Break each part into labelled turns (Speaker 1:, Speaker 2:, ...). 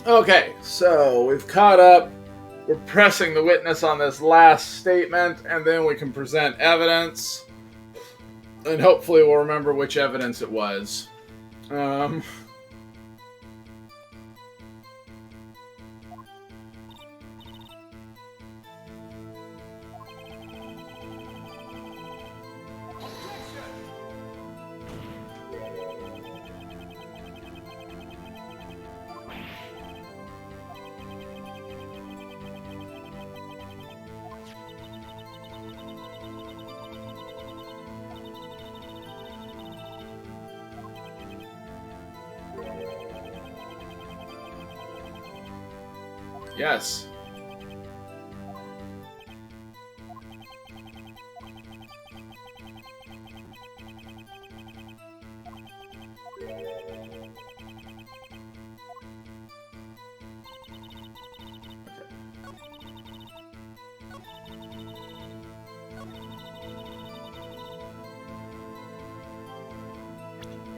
Speaker 1: Okay, so we've caught up. We're pressing the witness on this last statement, and then we can present evidence. And hopefully we'll remember which evidence it was. Yes.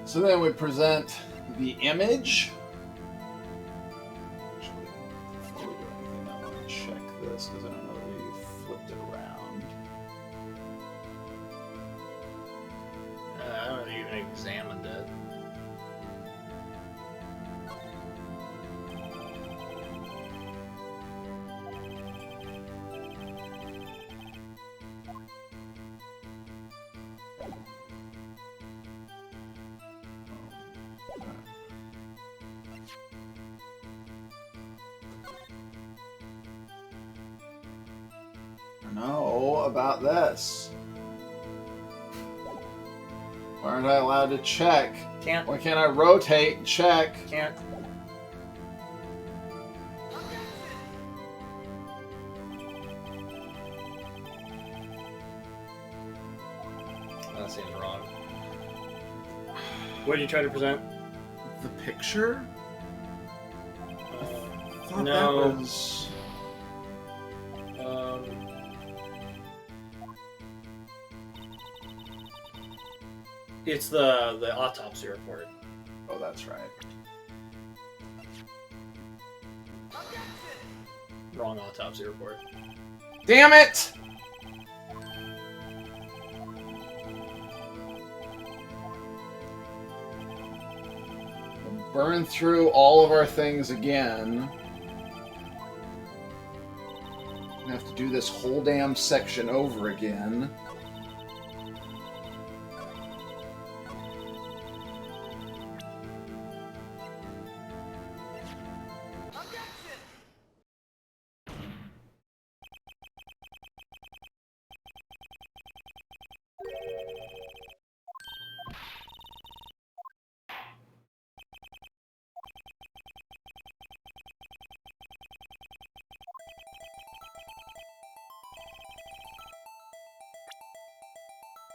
Speaker 1: So then we present the image. Actually, before we do anything, I want to check this because I don't know that we flipped it around.
Speaker 2: I don't know if you even examined it.
Speaker 1: No, about this. Why aren't I allowed to check?
Speaker 2: Can't.
Speaker 1: Why can't I rotate and check?
Speaker 2: Can't. That seems wrong. What did you try to present?
Speaker 1: The picture? I thought
Speaker 2: no.
Speaker 1: that was...
Speaker 2: It's the autopsy report.
Speaker 1: Oh, that's right.
Speaker 2: Wrong autopsy report.
Speaker 1: Damn it! Burn through all of our things again. I have to do this whole damn section over again.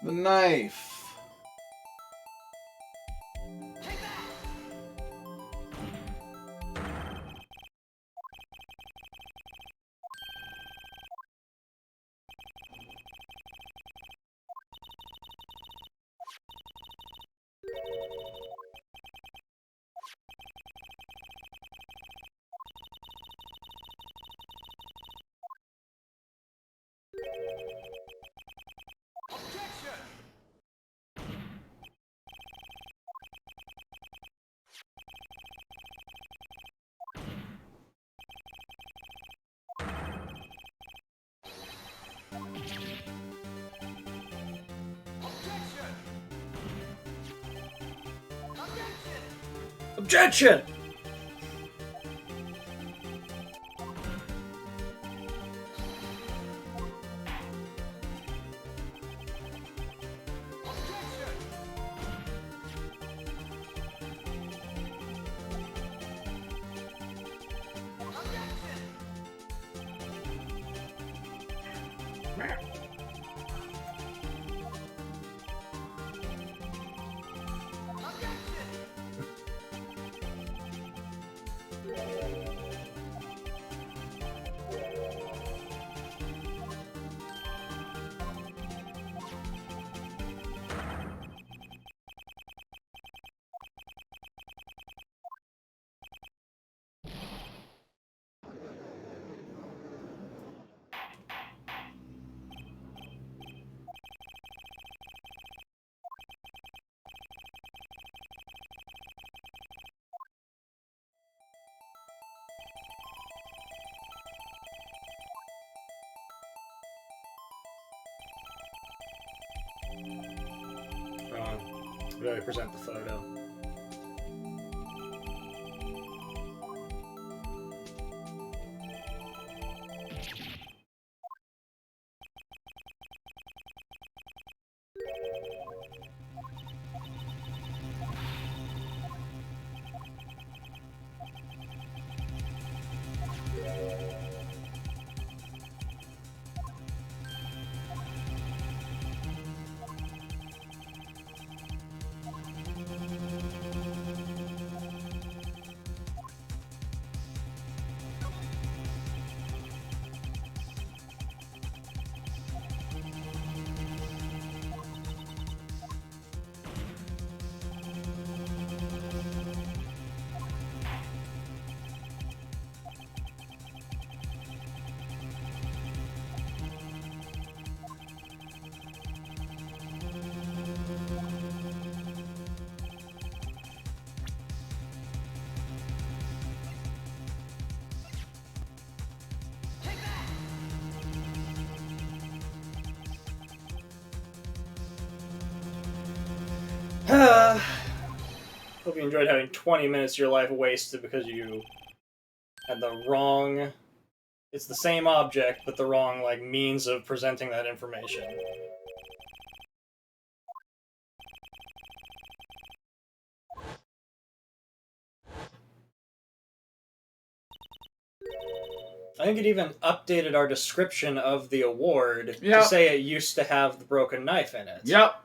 Speaker 1: The knife.
Speaker 2: Objection! Did I present the photo? Hope you enjoyed having 20 minutes of your life wasted because you had the wrong... It's the same object, but the wrong, like, means of presenting that information. I think it even updated our description of the award to say it used to have the broken knife in it.
Speaker 1: Yep.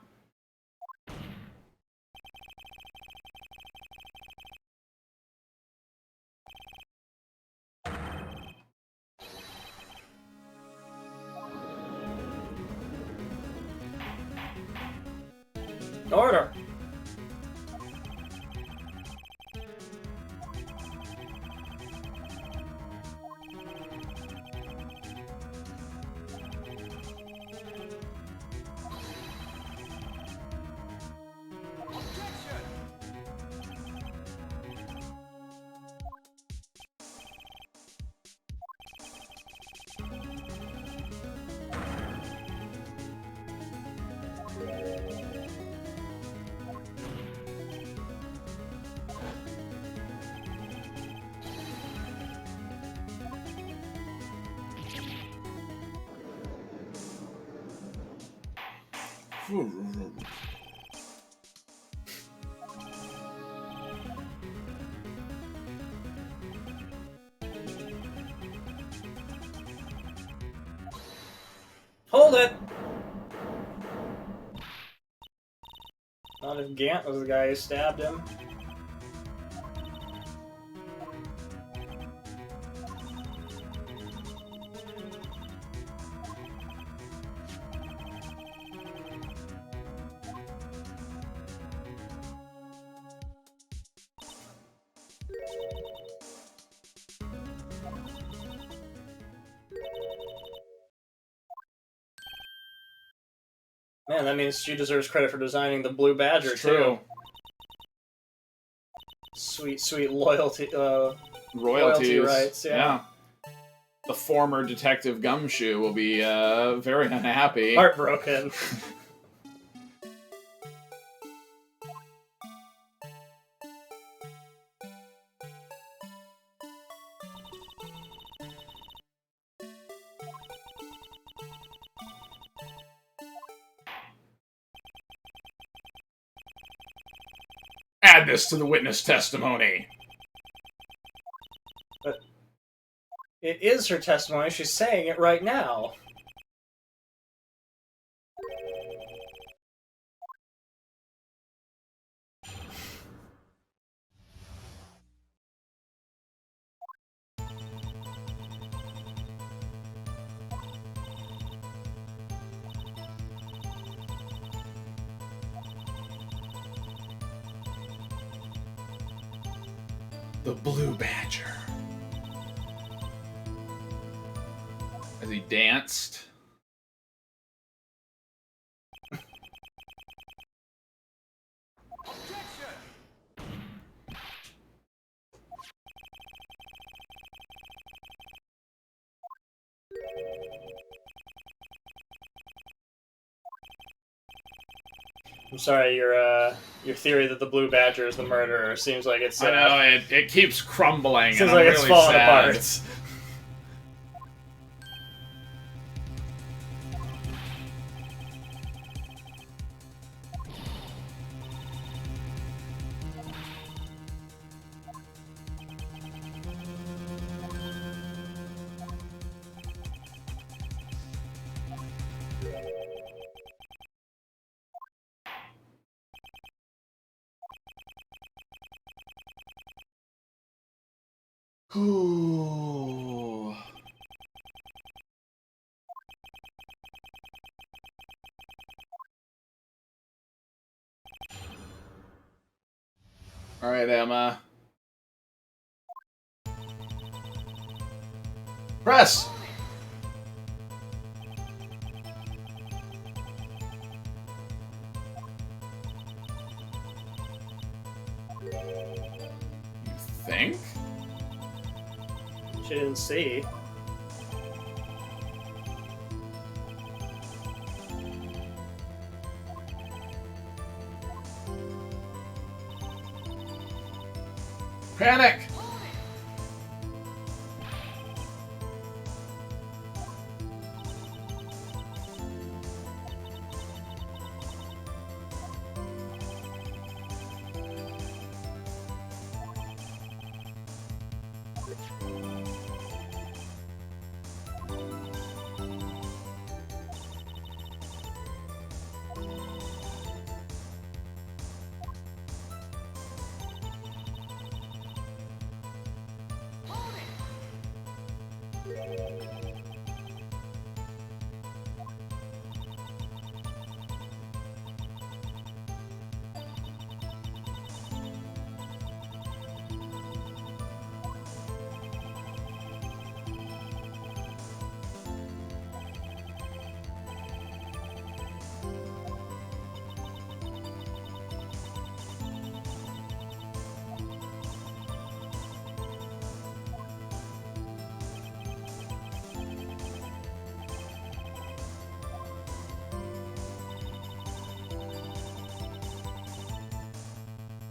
Speaker 2: Order! Hold it! Not if Gant was the guy who stabbed him. Man, that means she deserves credit for designing the Blue Badger, too. Sweet, sweet loyalty, royalty rights, yeah.
Speaker 1: The former Detective Gumshoe will be, very unhappy.
Speaker 2: Heartbroken.
Speaker 1: Add this to the witness testimony.
Speaker 2: But it is her testimony. She's saying it right now.
Speaker 1: The Blue Badger. As he danced.
Speaker 2: I'm sorry, your theory that the blue badger is the murderer seems like it's.
Speaker 1: I know it keeps crumbling.
Speaker 2: Seems
Speaker 1: and
Speaker 2: like
Speaker 1: I'm
Speaker 2: it's
Speaker 1: really
Speaker 2: falling
Speaker 1: sad.
Speaker 2: apart.
Speaker 1: Ooh. All right, Emma. Press. You think?
Speaker 2: She didn't see.
Speaker 1: Panic.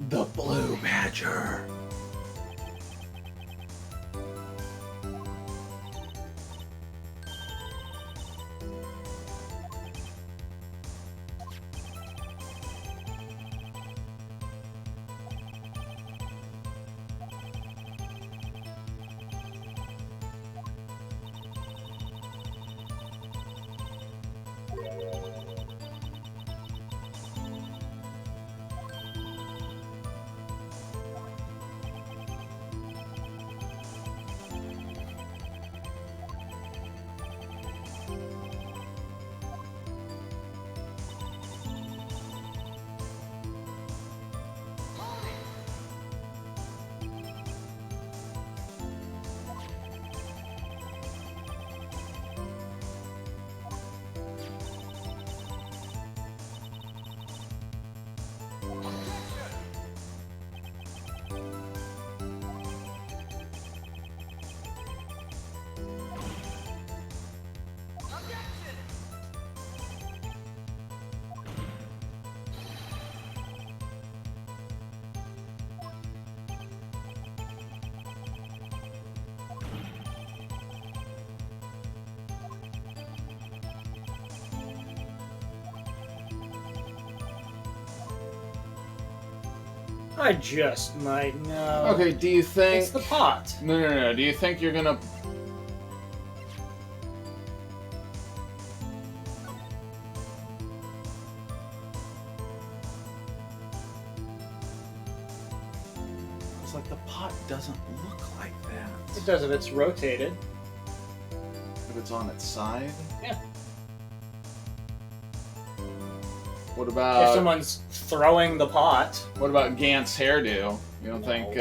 Speaker 1: The blue badger.
Speaker 2: I just might know.
Speaker 1: Okay, do you think...
Speaker 2: It's the pot.
Speaker 1: No. Do you think you're gonna... It's like the pot doesn't look like that.
Speaker 2: It does if it's rotated.
Speaker 1: If it's on its side?
Speaker 2: Yeah.
Speaker 1: What about...
Speaker 2: If someone's throwing the pot.
Speaker 1: What about Gant's hairdo? You don't think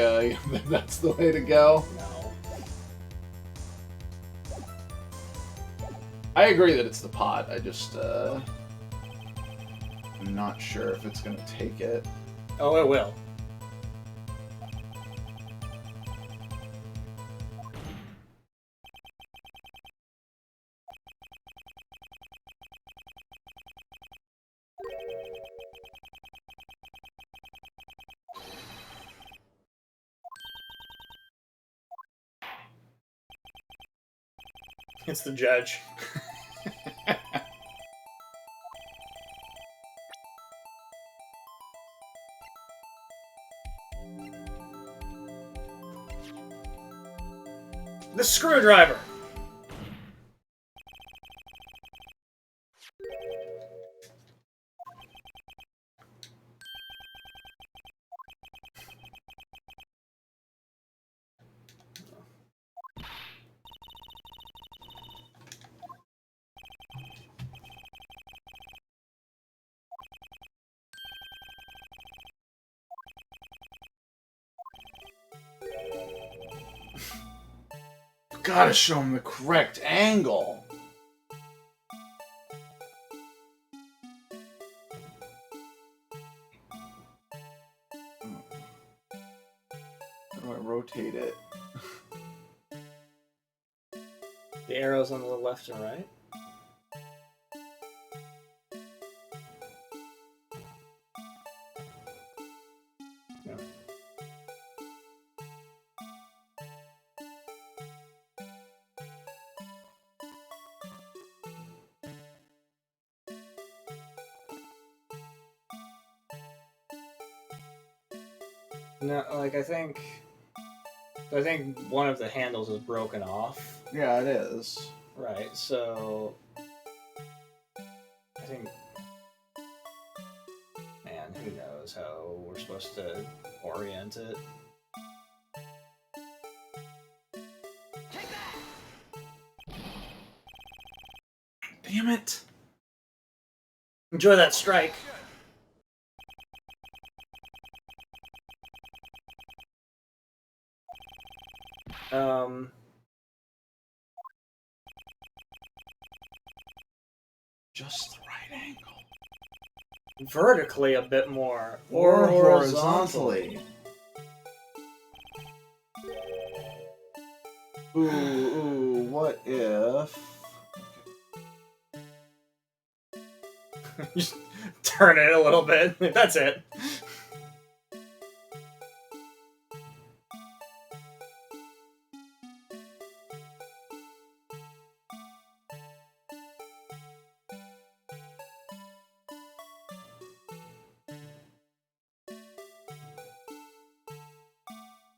Speaker 1: that's the way to go?
Speaker 2: No.
Speaker 1: I agree that it's the pot. I just, I'm not sure if it's gonna take it.
Speaker 2: Oh, it will. It's the judge. The screwdriver!
Speaker 1: Gotta show him the correct angle. How do I rotate it?
Speaker 2: The arrows on the left and right. Yeah. No, like I think one of the handles is broken off.
Speaker 1: Yeah, it is.
Speaker 2: Right, so I think, man, who knows how we're supposed to orient it.
Speaker 1: Damn it.
Speaker 2: Enjoy that strike.
Speaker 1: Just the right angle.
Speaker 2: Vertically a bit more.
Speaker 1: Or horizontally. Ooh, what if...
Speaker 2: Just turn it a little bit. That's it.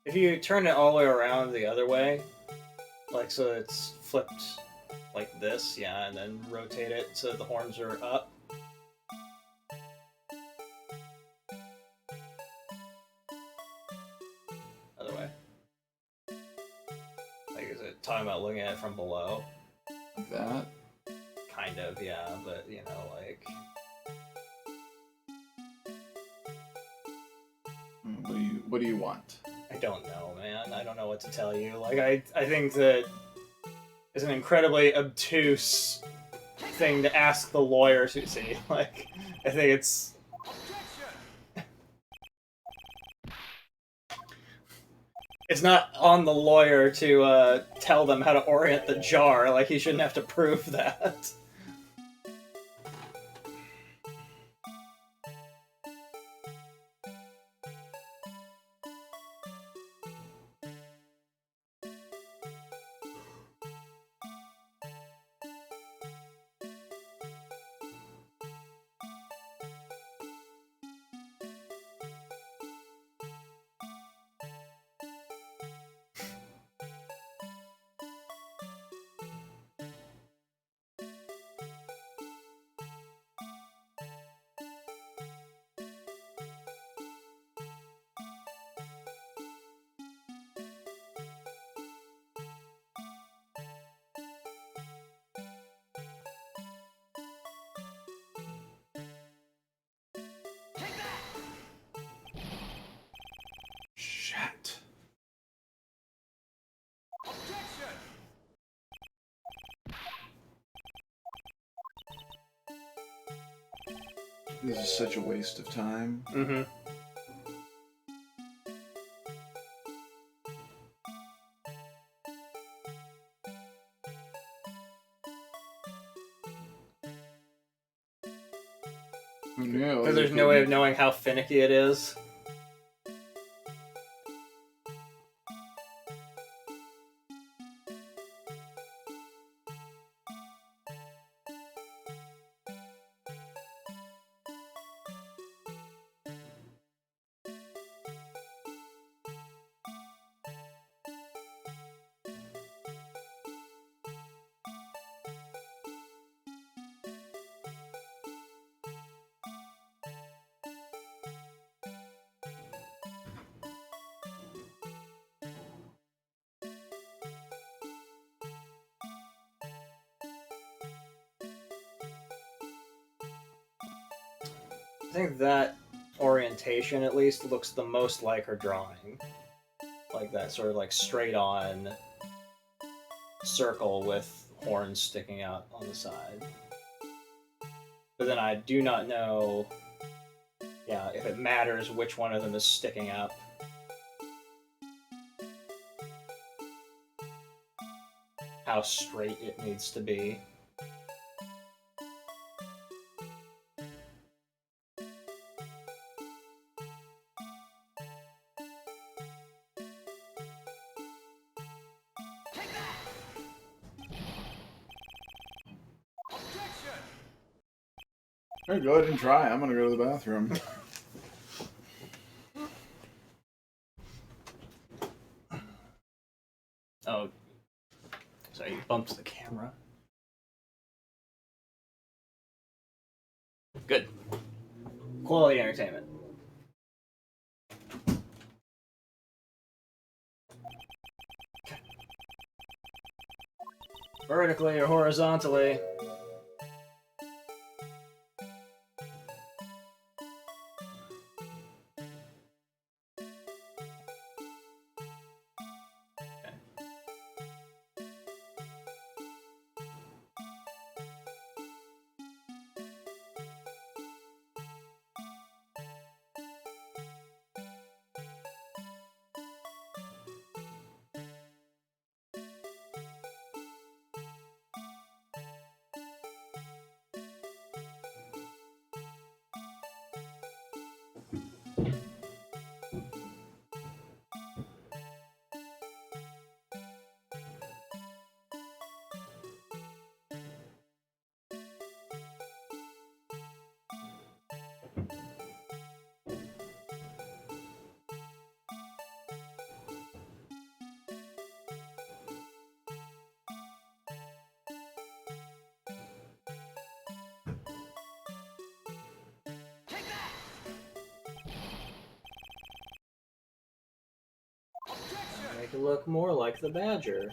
Speaker 2: If you turn it all the way around the other way, like so it's flipped like this, yeah, and then rotate it so the horns are up. Other way. Like, is it talking about looking at it from below?
Speaker 1: Like that?
Speaker 2: Kind of, yeah, but, you know, like...
Speaker 1: What do you want?
Speaker 2: I don't know, man. I don't know what to tell you. Like, I think that it's an incredibly obtuse thing to ask the lawyer to see. Like, I think it's... It's not on the lawyer to tell them how to orient the jar. Like, he shouldn't have to prove that.
Speaker 1: Shit. This is such a waste of time.
Speaker 2: Mm-hmm.
Speaker 1: Who knew?
Speaker 2: Because there's no way of knowing how finicky it is. think that orientation, at least, looks the most like her drawing. Like that sort of like straight-on circle with horns sticking out on the side. But then I do not know, yeah, if it matters which one of them is sticking up. How straight it needs to be.
Speaker 1: Hey, go ahead and try. I'm gonna go to the bathroom.
Speaker 2: Oh, sorry, you bumped the camera. Good. Quality entertainment. Okay. Vertically or horizontally. Make it look more like the badger.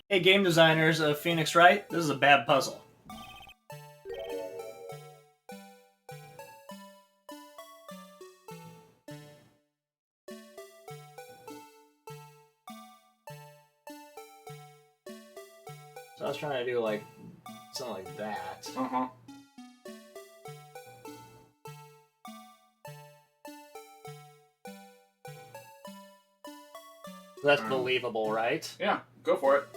Speaker 2: Hey, game designers of Phoenix Wright, this is a bad puzzle. So I was trying to do like something like that.
Speaker 1: Uh-huh.
Speaker 2: That's believable, right?
Speaker 1: Yeah, go for it.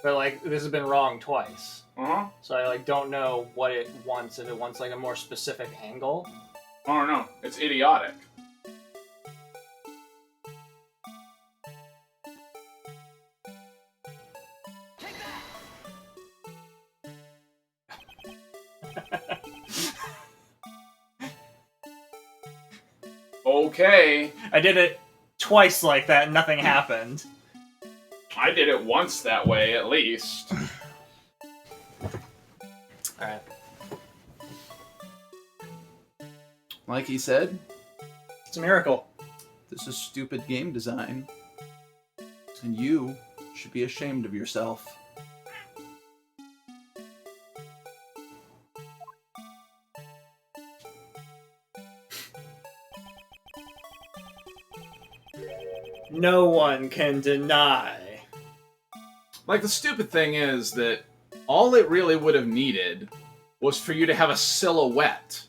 Speaker 2: But like this has been wrong twice.
Speaker 1: Uh-huh.
Speaker 2: So I like don't know what it wants, if it wants like a more specific angle.
Speaker 1: I don't know. It's idiotic. Okay.
Speaker 2: I did it twice like that and nothing happened.
Speaker 1: I did it once that way, at least.
Speaker 2: Alright.
Speaker 3: Like he said,
Speaker 2: It's a miracle.
Speaker 3: this is stupid game design. And you should be ashamed of yourself.
Speaker 2: No one can deny.
Speaker 1: Like, the stupid thing is that all it really would have needed was for you to have a silhouette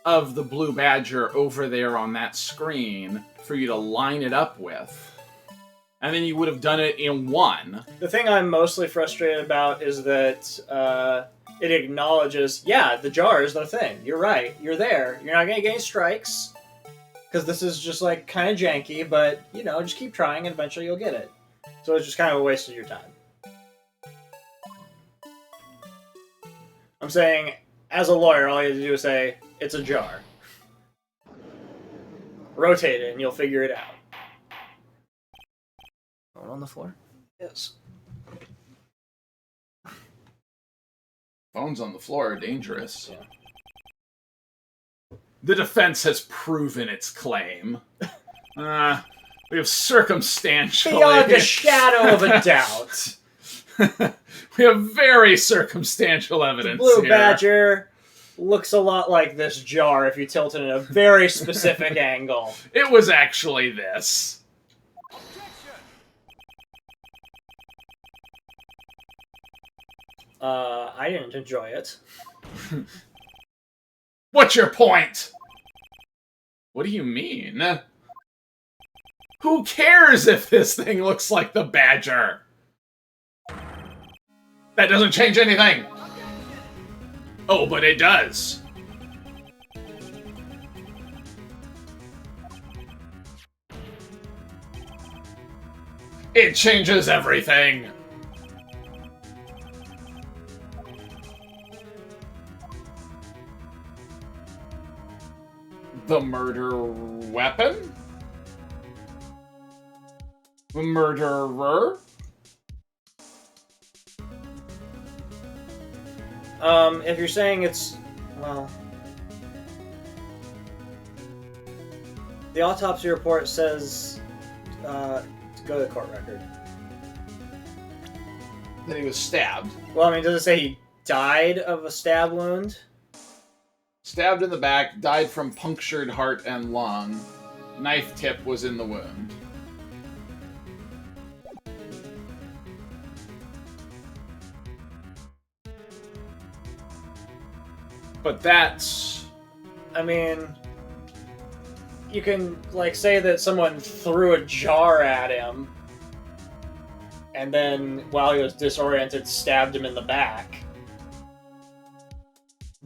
Speaker 1: of the blue badger over there on that screen for you to line it up with. And then you would have done it in one.
Speaker 2: The thing I'm mostly frustrated about is that it acknowledges, yeah, the jar is the thing. You're right. You're there. You're not going to get any strikes. Because this is just, like, kind of janky, but, you know, just keep trying and eventually you'll get it. So it's just kind of a waste of your time. I'm saying, as a lawyer, all you have to do is say, it's a jar. Rotate it, and you'll figure it out. Phone on the floor? Yes.
Speaker 1: Phones on the floor are dangerous.
Speaker 2: Yeah.
Speaker 1: The defense has proven its claim. We have circumstantially...
Speaker 2: Beyond a shadow of a doubt.
Speaker 1: We have very circumstantial evidence
Speaker 2: Blue
Speaker 1: here.
Speaker 2: Badger looks a lot like this jar if you tilt it in a very specific angle.
Speaker 1: It was actually this.
Speaker 2: I didn't enjoy it.
Speaker 1: What's your point? What do you mean? Who cares if this thing looks like the Badger? That doesn't change anything. Oh, but it does. It changes everything. The murder weapon? The murderer?
Speaker 2: If you're saying it's... well... The autopsy report says... to go to the court record.
Speaker 1: That he was stabbed.
Speaker 2: Well, I mean, does it say he died of a stab wound?
Speaker 1: Stabbed in the back, died from punctured heart and lung. Knife tip was in the wound. But that's...
Speaker 2: I mean... You can, like, say that someone threw a jar at him, and then, while he was disoriented, stabbed him in the back.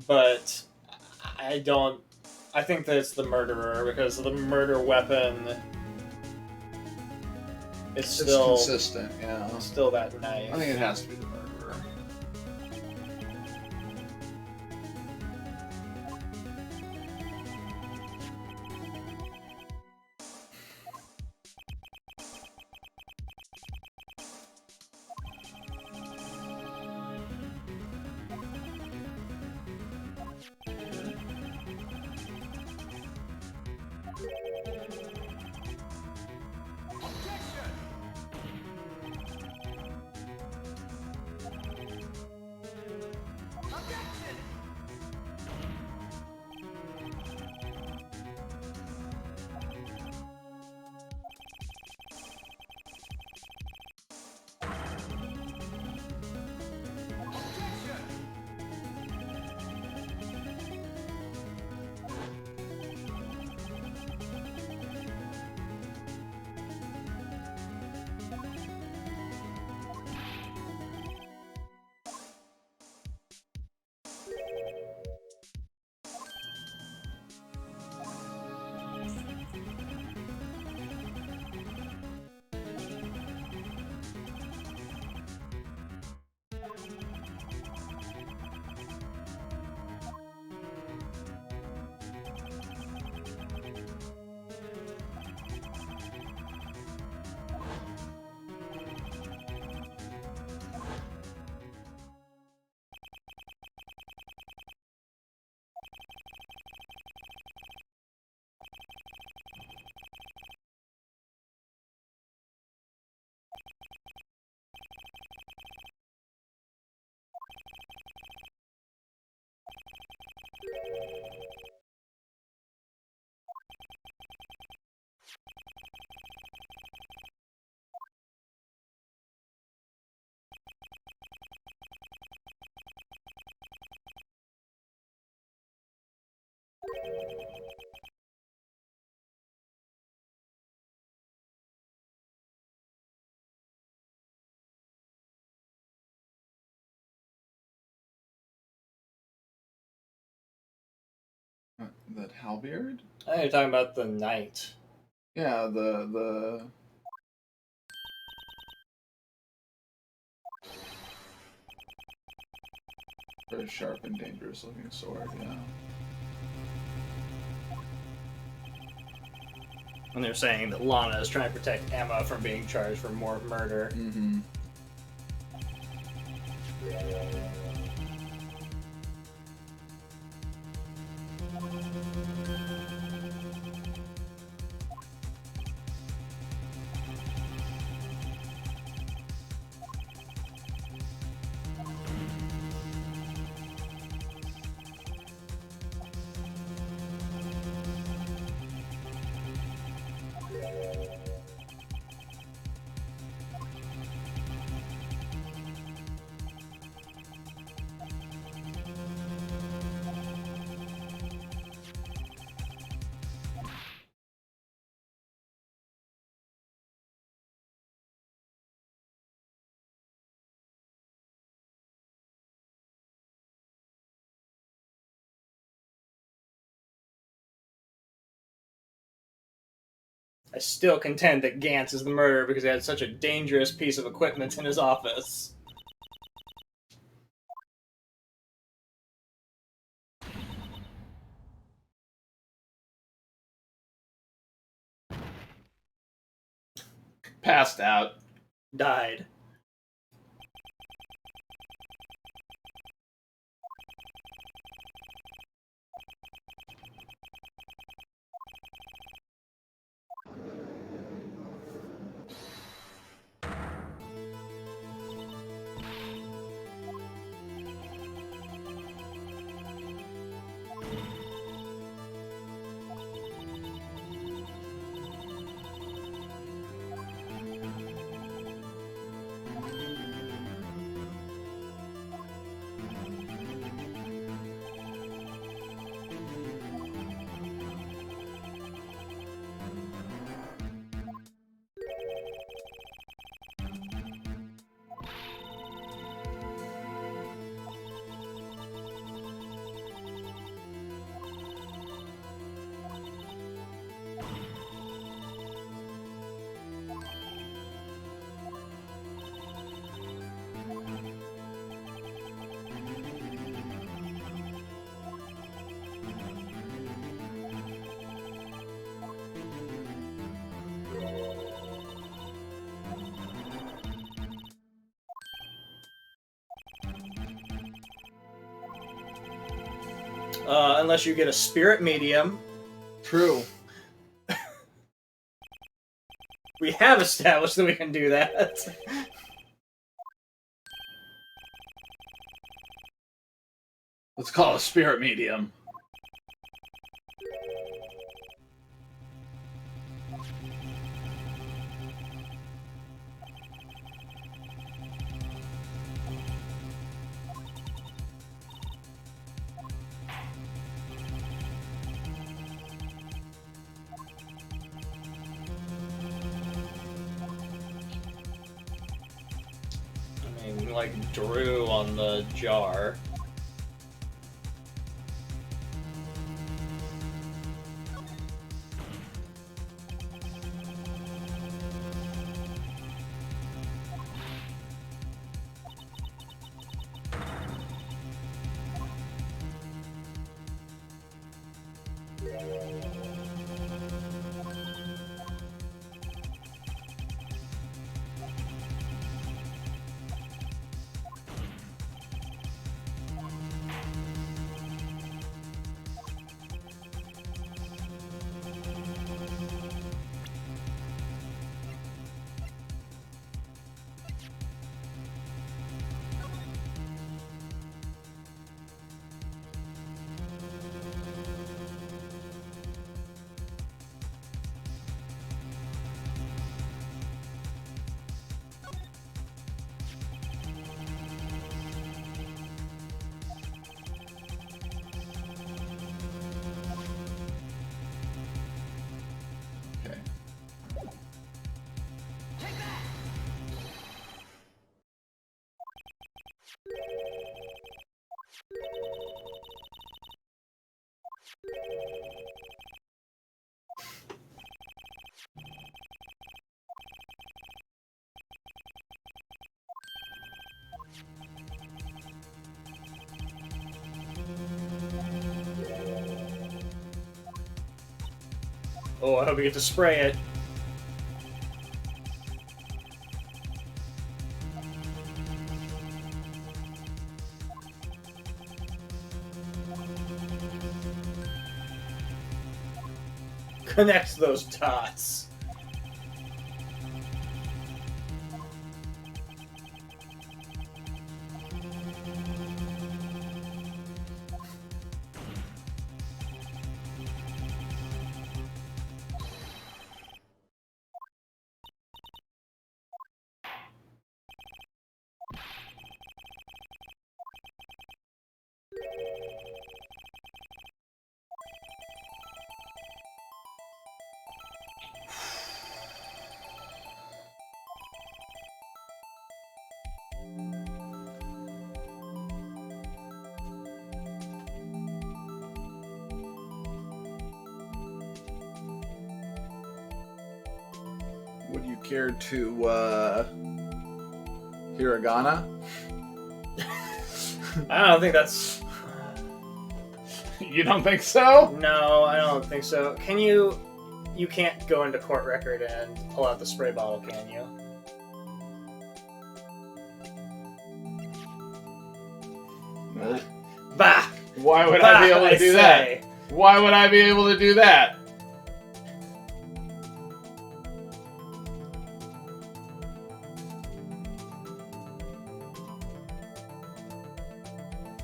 Speaker 2: But... I don't... I think that it's the murderer, because the murder weapon is still...
Speaker 1: It's consistent, yeah.
Speaker 2: Still that knife.
Speaker 1: I think it has to be the murderer. That halberd?
Speaker 2: I think you're talking about the knight.
Speaker 1: Yeah, the... Very sharp and dangerous looking sword, yeah.
Speaker 2: And they're saying that Lana is trying to protect Emma from being charged for more murder.
Speaker 1: Mm-hmm.
Speaker 2: I still contend that Gantz is the murderer because he had such a dangerous piece of equipment in his office.
Speaker 1: Passed out.
Speaker 2: Died. Unless you get a spirit medium.
Speaker 1: True.
Speaker 2: We have established that we can do that.
Speaker 1: Let's call a spirit medium.
Speaker 2: I mean, like Drew on the jar. Oh, I hope you get to spray it. Connect those dots.
Speaker 1: Would you care to hiragana?
Speaker 2: I don't think that's...
Speaker 1: You don't think so?
Speaker 2: No, I don't think so. Can you... You can't go into court record and pull out the spray bottle, can you?
Speaker 1: No.
Speaker 2: Bah!
Speaker 1: Why would
Speaker 2: Bah,
Speaker 1: I be able to do that? Why would I be able to do that?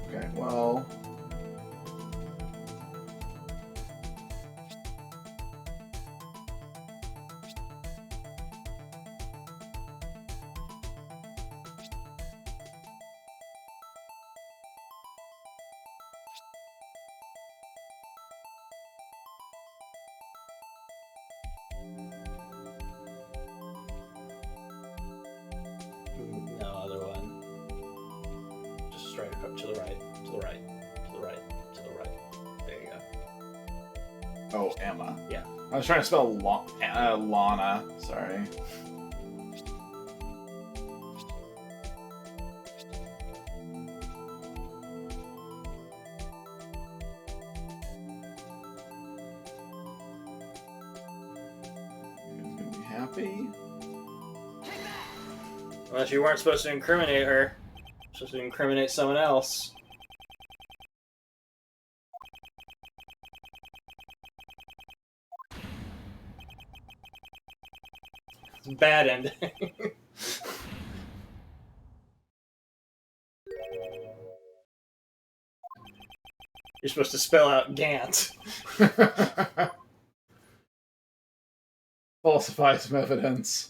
Speaker 1: Okay, well...
Speaker 2: No, other one. Just straight up to the right, to the right, to the right, to the right. There you go.
Speaker 1: Oh, Emma.
Speaker 2: Yeah.
Speaker 1: I was trying to spell Lana. Sorry. You guys gonna be happy?
Speaker 2: Unless you weren't supposed to incriminate her. You're supposed to incriminate someone else. It's a bad ending. You're supposed to spell out Gant.
Speaker 1: Falsify some evidence.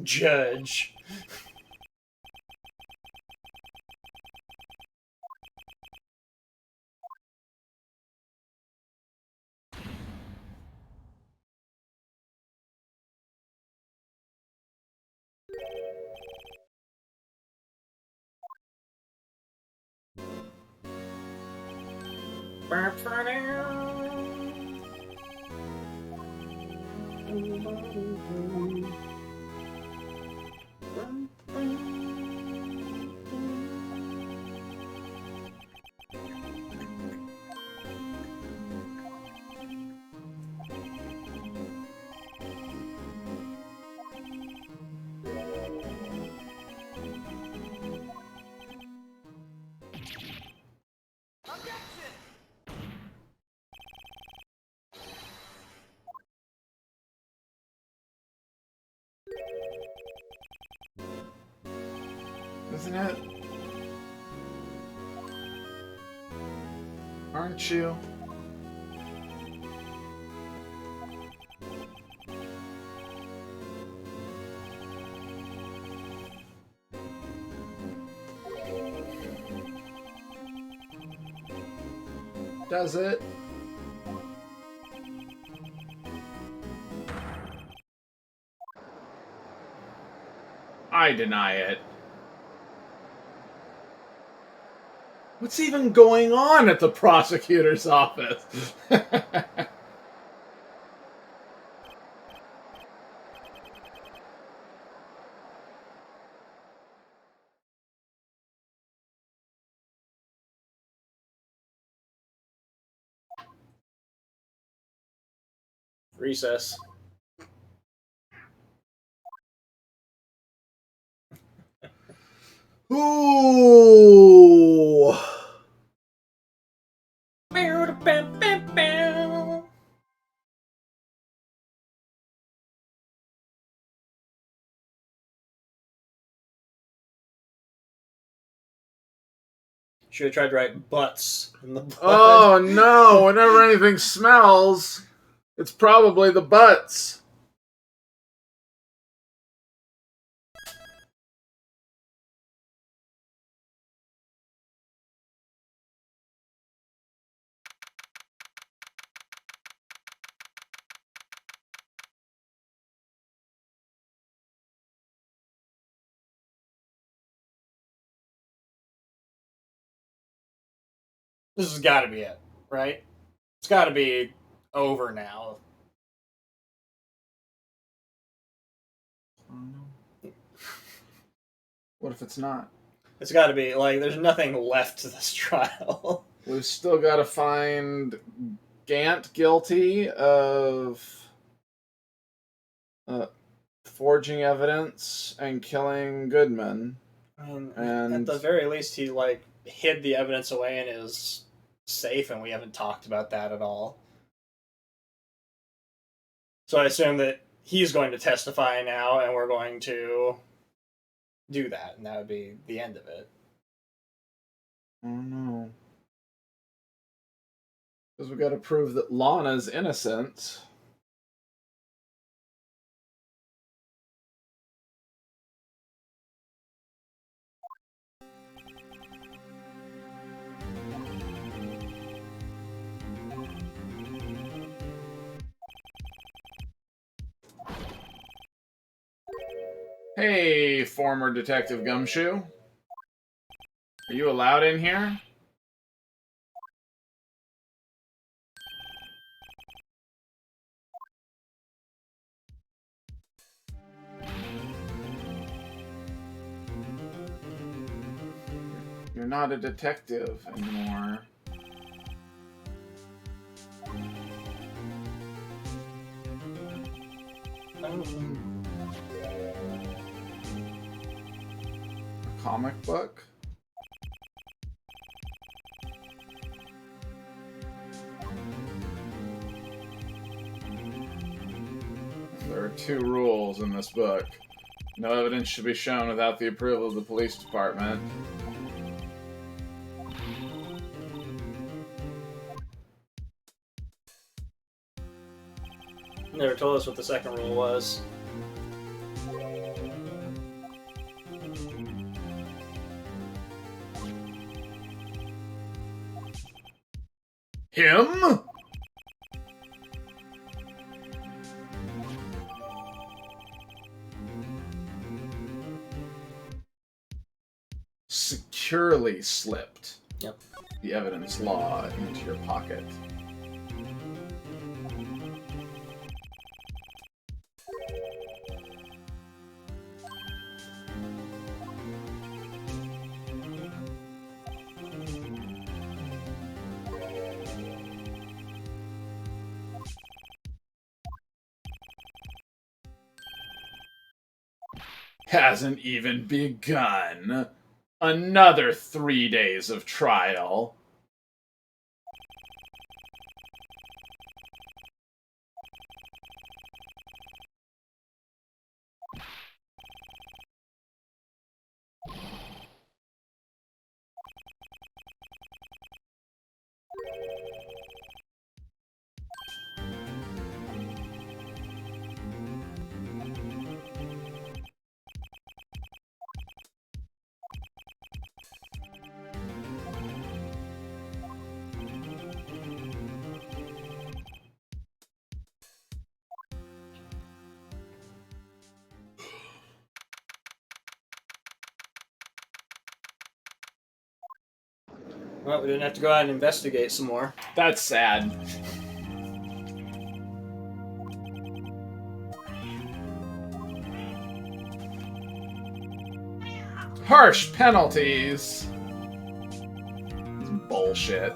Speaker 2: Judge.
Speaker 1: Isn't it? Aren't you? Does it? I deny it. What's even going on at the prosecutor's office?
Speaker 2: Recess.
Speaker 1: Ooh.
Speaker 2: Should have tried to write butts in the blood.
Speaker 1: Oh no! Whenever anything smells, it's probably the butts.
Speaker 2: This has got to be it, right? It's got to be over now.
Speaker 1: What if it's not?
Speaker 2: It's got to be, like, there's nothing left to this trial.
Speaker 1: We've still got to find Gant guilty of forging evidence and killing Goodman.
Speaker 2: I mean,
Speaker 1: And
Speaker 2: at the very least, he, like, hid the evidence away in his safe, and we haven't talked about that at all. So I assume that he's going to testify now, and we're going to do that, and that would be the end of it.
Speaker 1: Oh no. Because we got to prove that Lana's innocent. Hey, former Detective Gumshoe. Are you allowed in here? You're not a detective anymore. A comic book? There are 2 rules in this book. No evidence should be shown without the approval of the police department.
Speaker 2: Never told us what the second rule was.
Speaker 1: Him? Securely slipped.
Speaker 2: Yep.
Speaker 1: The evidence law into your pocket. Hasn't even begun. Another 3 days of trial.
Speaker 2: Well, we didn't have to go out and investigate some more.
Speaker 1: That's sad. Harsh penalties. Bullshit.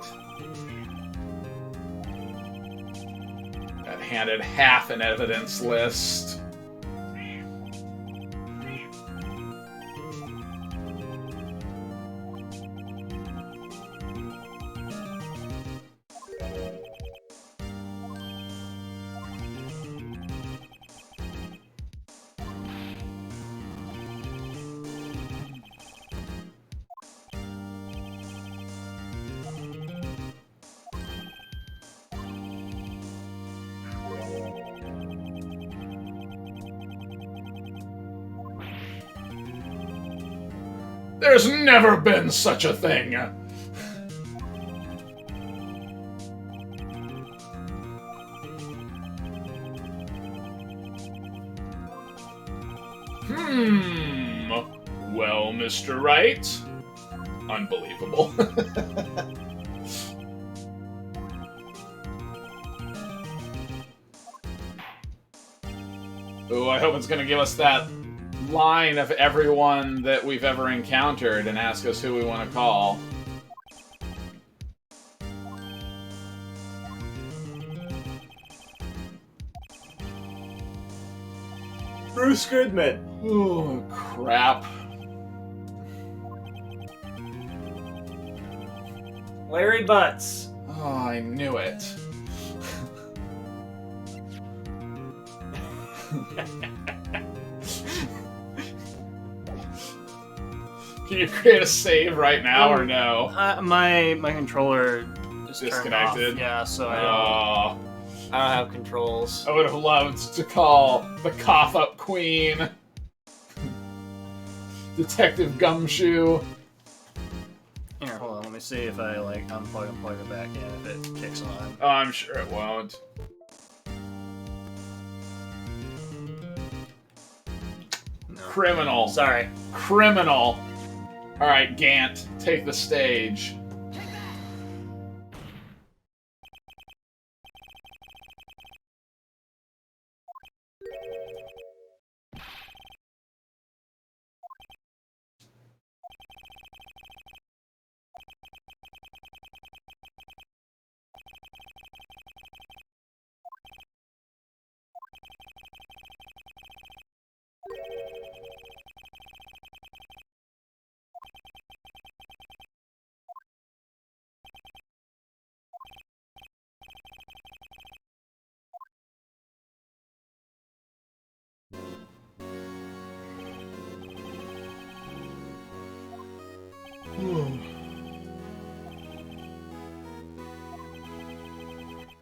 Speaker 1: Got handed half an evidence list. There's never been such a thing! Well, Mr. Wright? Unbelievable. Ooh, I hope it's gonna give us that line of everyone that we've ever encountered and ask us who we want to call.
Speaker 2: Bruce Goodman.
Speaker 1: Oh, crap.
Speaker 2: Larry Butts.
Speaker 1: Oh, I knew it. Can you create a save right now or no?
Speaker 2: My controller is
Speaker 1: Disconnected?
Speaker 2: turned off. Yeah, so
Speaker 1: Oh,
Speaker 2: I don't have controls.
Speaker 1: I would have loved to call the cough-up queen Detective Gumshoe.
Speaker 2: Here, hold on. Let me see if I like unplug and plug it back in. If it kicks on.
Speaker 1: Oh, I'm sure it won't.
Speaker 2: No.
Speaker 1: Criminal.
Speaker 2: Sorry.
Speaker 1: Criminal. Alright, Gant, take the stage.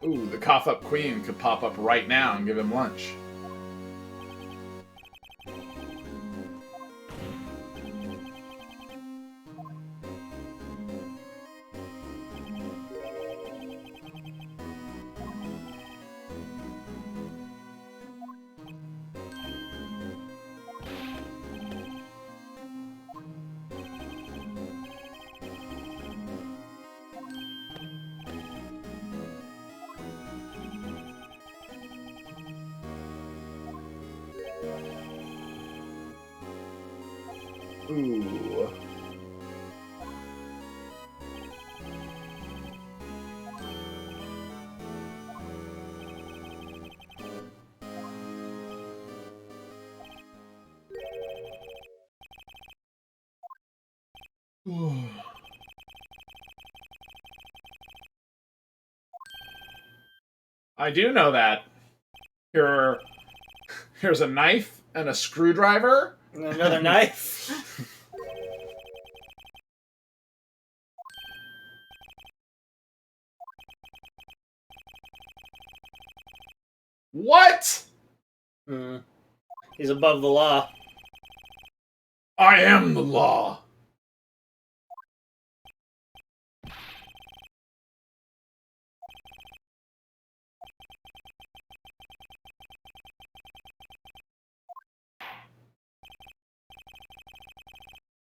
Speaker 1: Ooh, the cough-up queen could pop up right now and give him lunch. Ooh. I do know that. Here's a knife and a screwdriver.
Speaker 2: And another knife.
Speaker 1: What?
Speaker 2: He's above the law.
Speaker 1: I am the law.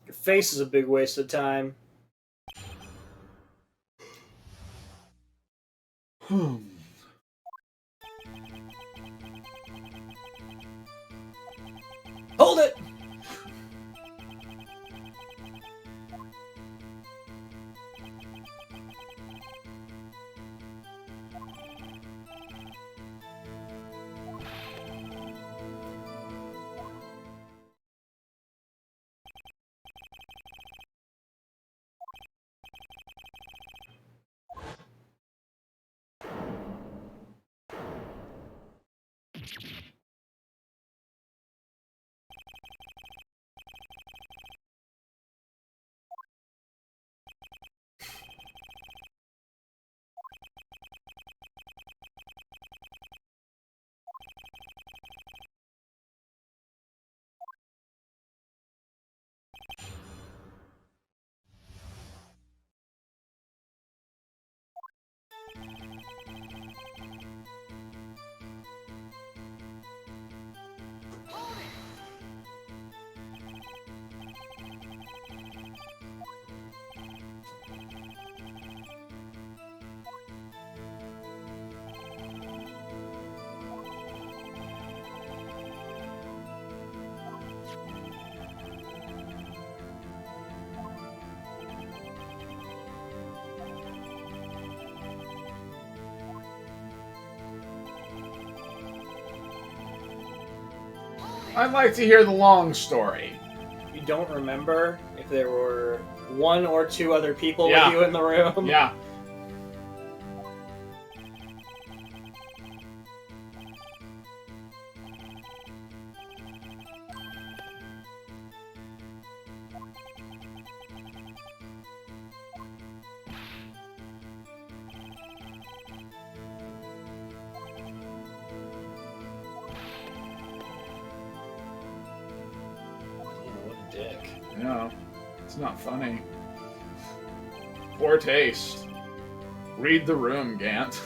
Speaker 2: Your face is a big waste of time. Hold it!
Speaker 1: I'd like to hear the long story.
Speaker 2: You don't remember if there were one or two other people
Speaker 1: Yeah.
Speaker 2: with you in the room?
Speaker 1: Yeah.
Speaker 2: What a dick.
Speaker 1: Yeah. It's not funny. Poor taste. Read the room, Gant.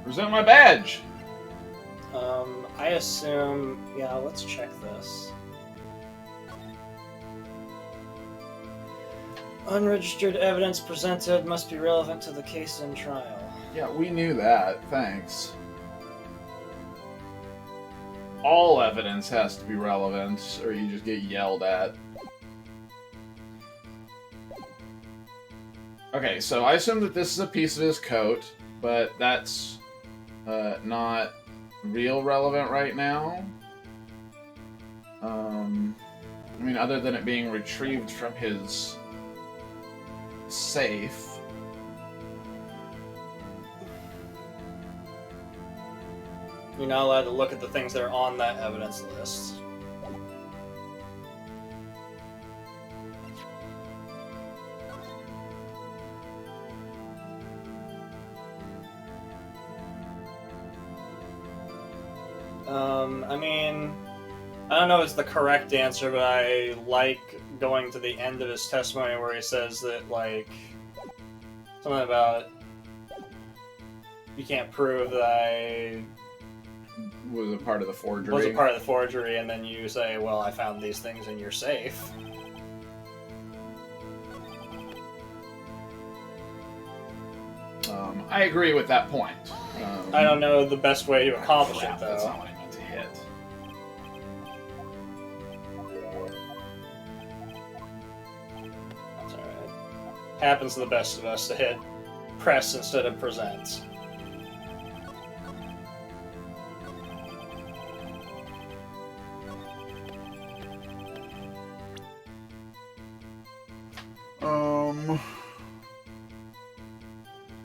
Speaker 1: Present my badge.
Speaker 2: I assume... Yeah, let's check this. Unregistered evidence presented must be relevant to the case in trial.
Speaker 1: Yeah, we knew that. Thanks. All evidence has to be relevant, or you just get yelled at. Okay, so I assume that this is a piece of his coat, but that's not real relevant right now. I mean, other than it being retrieved from his safe.
Speaker 2: You're not allowed to look at the things that are on that evidence list. I mean, I don't know if it's the correct answer, but I like going to the end of his testimony where he says that, like, something about you can't prove that I
Speaker 1: Was a part of the forgery.
Speaker 2: was a part of the forgery, and then you say, well, I found these things in your safe.
Speaker 1: I agree with that point.
Speaker 2: I don't know the best way to accomplish
Speaker 1: crap,
Speaker 2: it,
Speaker 1: that's
Speaker 2: though.
Speaker 1: not what I meant to hit.
Speaker 2: That's alright. Happens to the best of us to hit press instead of present.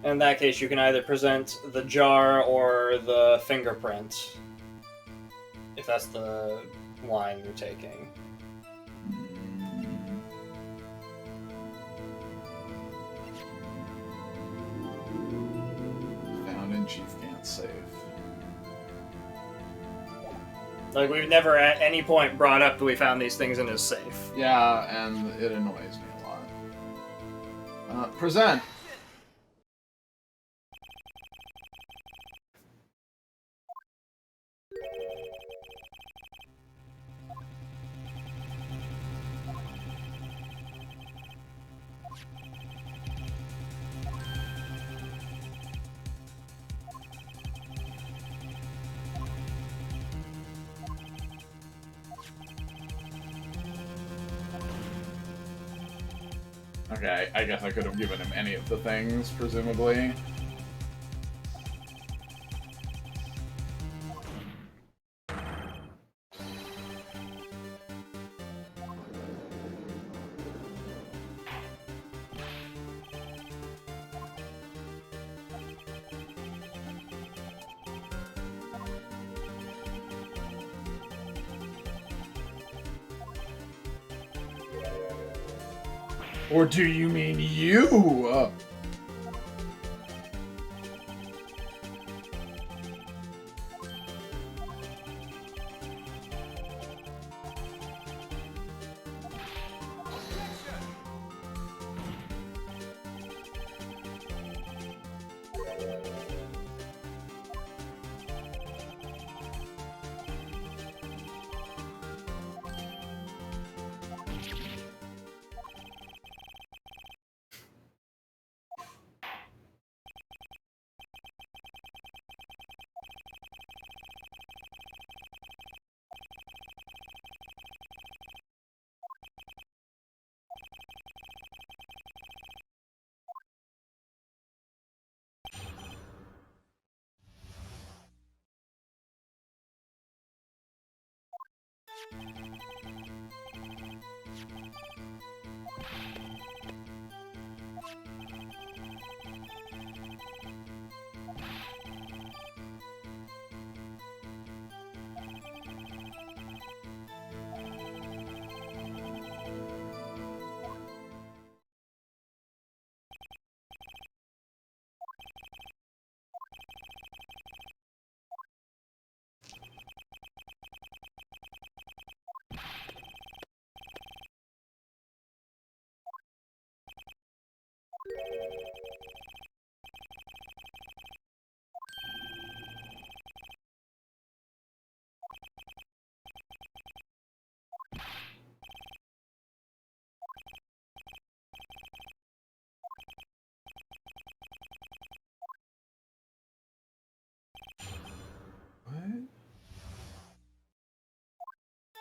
Speaker 2: In that case, you can either present the jar or the fingerprint, if that's the line you're taking. Like, we've never at any point brought up that we found these things in his safe.
Speaker 1: Yeah, and it annoys me a lot. Present. Okay, I guess I could have given him any of the things, presumably. Or do you mean you? What?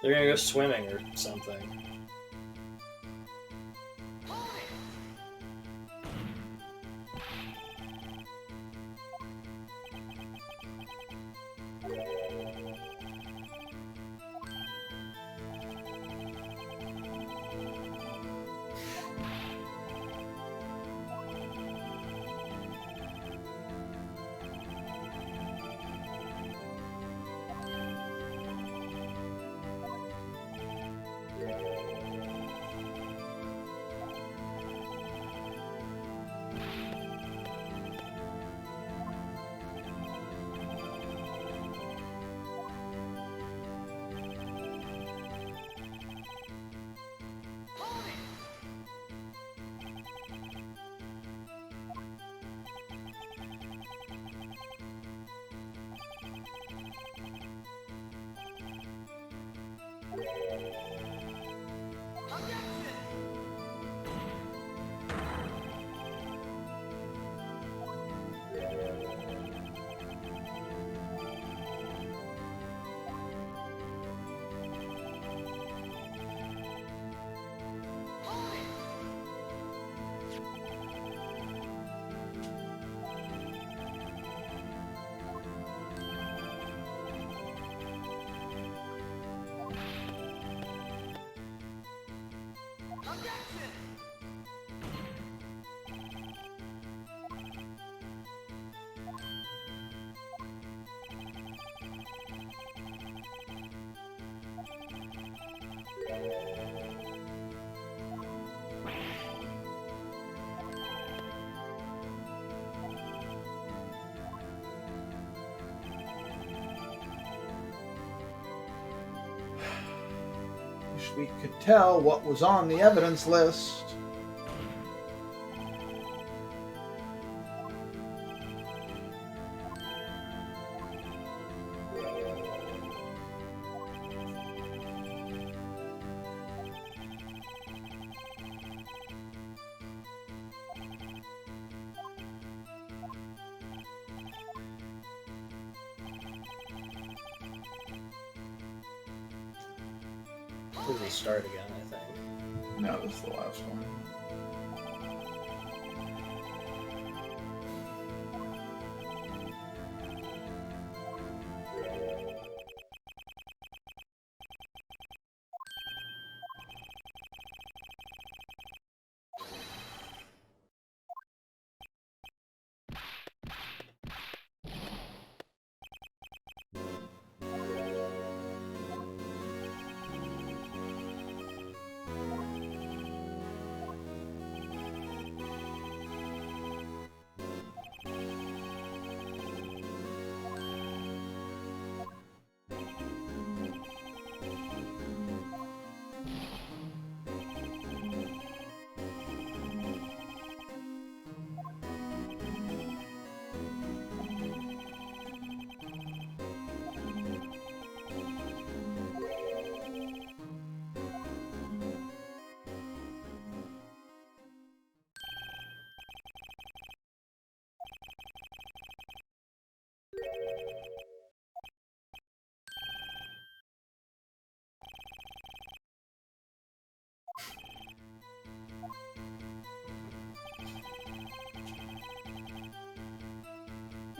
Speaker 2: They're gonna go swimming or something.
Speaker 1: wish we could tell what was on the evidence list.
Speaker 2: Does he start again, I think.
Speaker 1: No, this is the last one.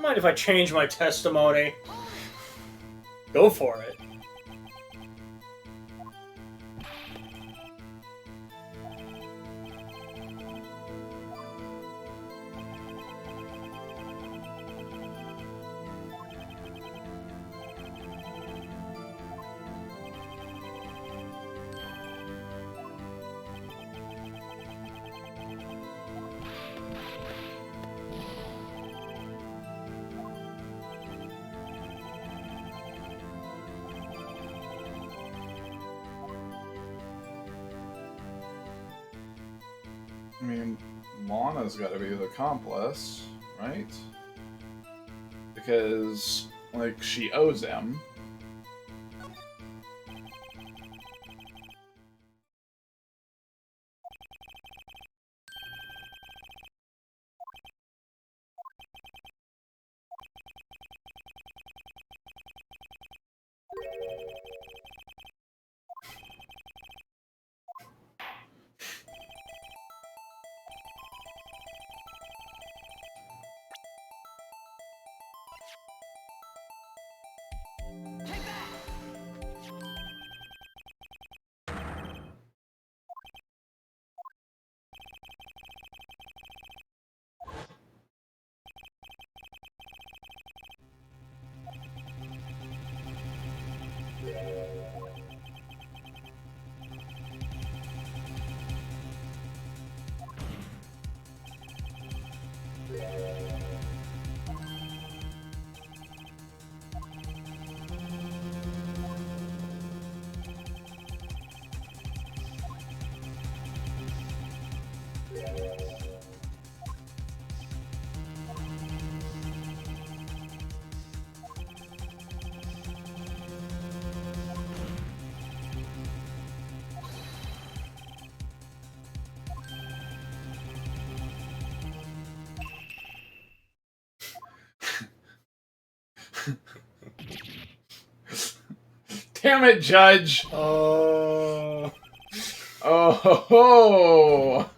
Speaker 2: Mind if I change my testimony? Go for it.
Speaker 1: I mean, Lana's got to be the accomplice, right? Because, like, she owes him. Damn it, Judge!
Speaker 2: Oh.
Speaker 1: Oh ho ho!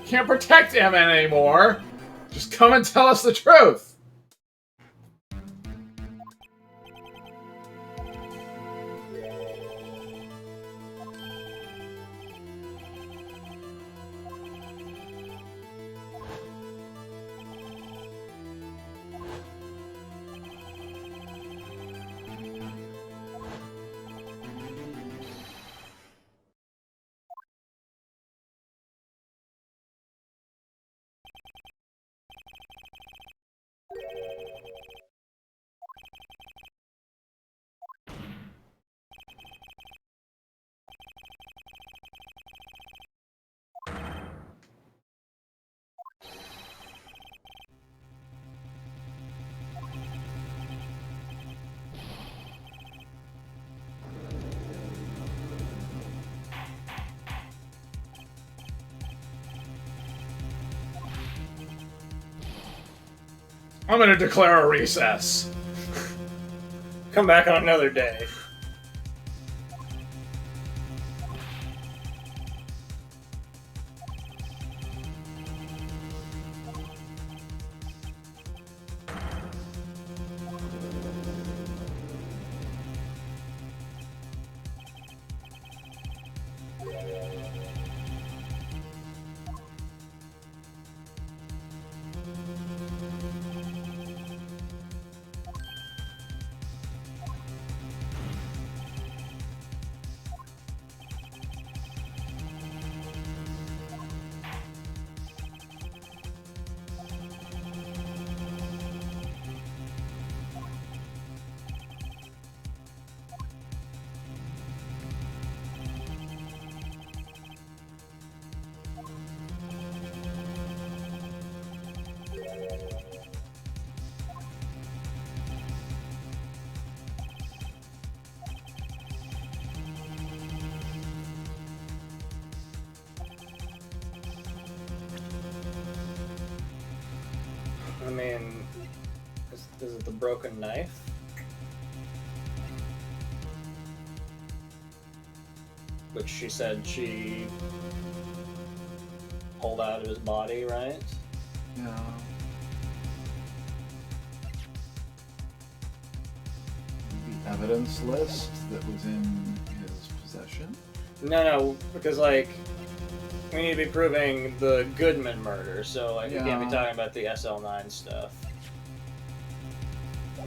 Speaker 1: Can't protect him anymore. Just come and tell us the truth. I'm gonna declare a recess.
Speaker 2: Come back on another day. I mean, is it the broken knife? Which she said she pulled out of his body, right?
Speaker 3: Yeah. The evidence list that was in his possession?
Speaker 2: No, because, like, we need to be proving the Goodman murder, so, like, we can't be talking about the SL9 stuff.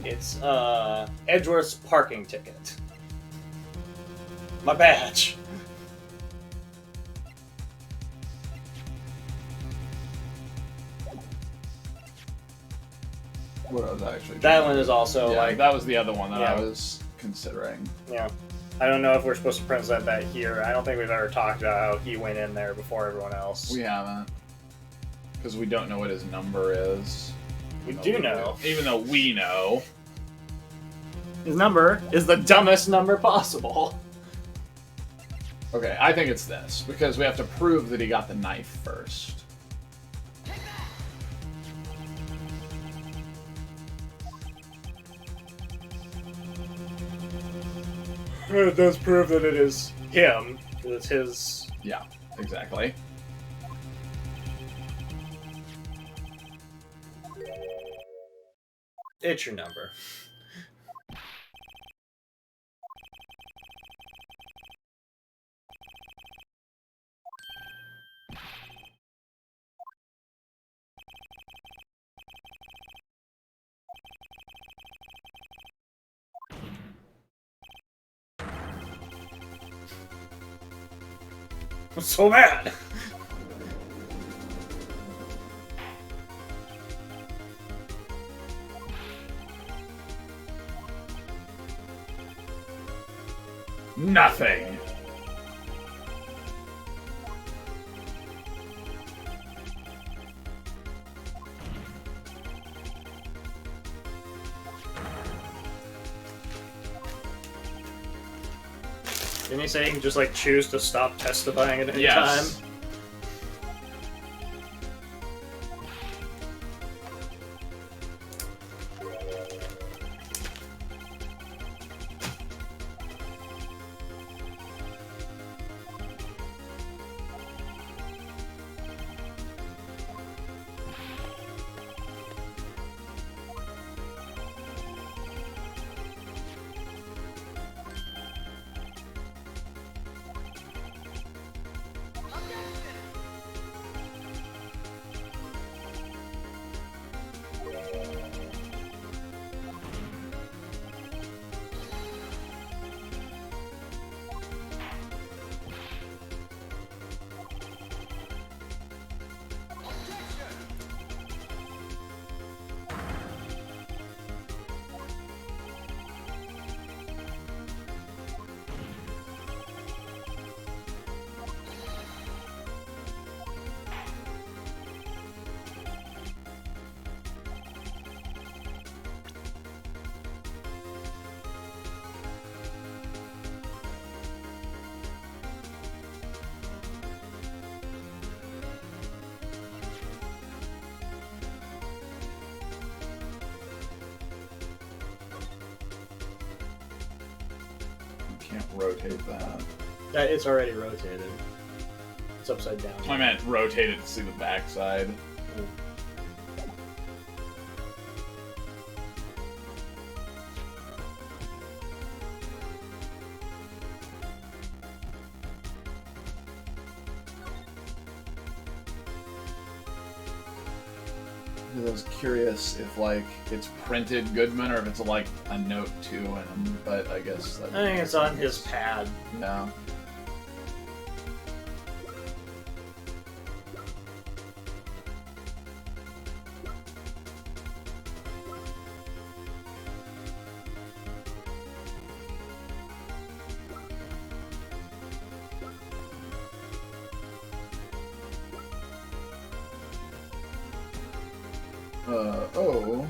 Speaker 2: It's, Edgeworth's parking ticket. My badge.
Speaker 3: What I was actually
Speaker 2: That one is also,
Speaker 1: Yeah,
Speaker 2: like,
Speaker 1: that was the other one that
Speaker 2: Yeah.
Speaker 1: I was considering.
Speaker 2: yeah. I don't know if we're supposed to present that here. I don't think we've ever talked about how he went in there before everyone else.
Speaker 1: We haven't. Because we don't know what his number is.
Speaker 2: We do know.
Speaker 1: Even though we know.
Speaker 2: His number is the dumbest number possible.
Speaker 1: Okay, I think it's this. Because we have to prove that he got the knife first.
Speaker 2: It does prove that it is him. That it's his.
Speaker 1: Yeah, exactly.
Speaker 2: It's your number. I'm so mad.
Speaker 1: Nothing.
Speaker 2: Didn't he say he can just, like, choose to stop testifying at any
Speaker 1: Yes.
Speaker 2: time?
Speaker 1: can't rotate that.
Speaker 2: It's already rotated. It's upside down.
Speaker 1: I meant rotate it to see the backside. I was curious if, like, it's printed Goodman or if it's, like, a note to him, but I guess...
Speaker 2: I think it's on his pad.
Speaker 1: Yeah. Oh.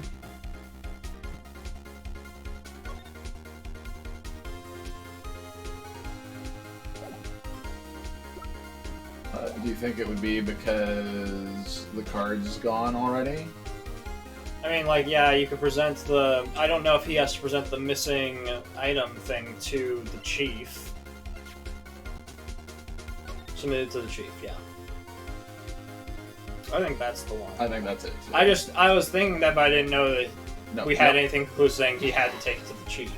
Speaker 1: Do you think it would be because the card's gone already?
Speaker 2: I mean, like, yeah, you could present the... I don't know if he has to present the missing item thing to the chief. Submit it to the chief, yeah. I think that's the one.
Speaker 1: I think that's it. Too.
Speaker 2: I was thinking that, but I didn't know that we had anything conclusive saying he had to take it to the chief.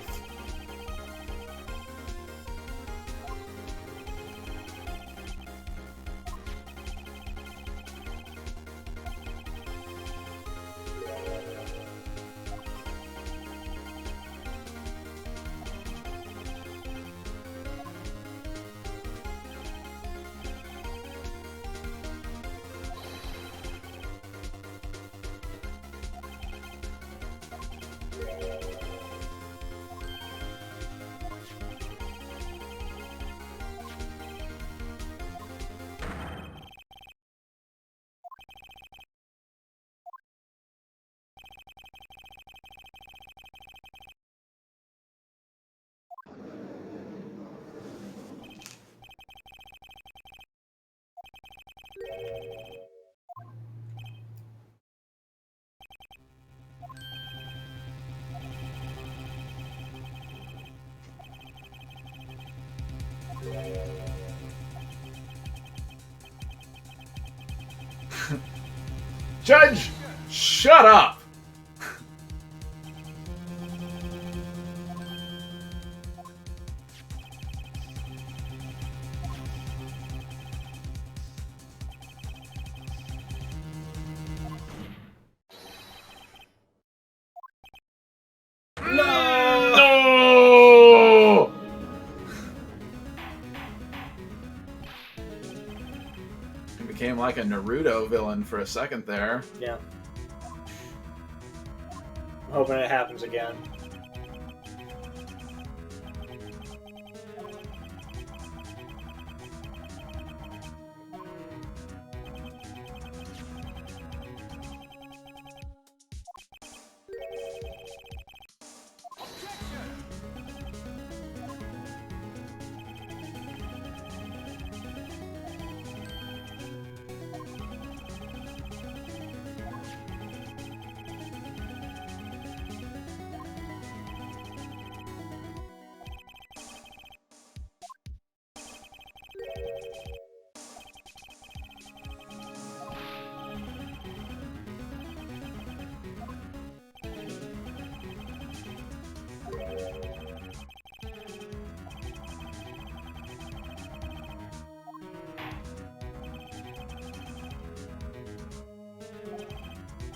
Speaker 1: Judge, shut up! No! It became like a Naruto villain for a second there.
Speaker 2: Yeah. I'm hoping it happens again.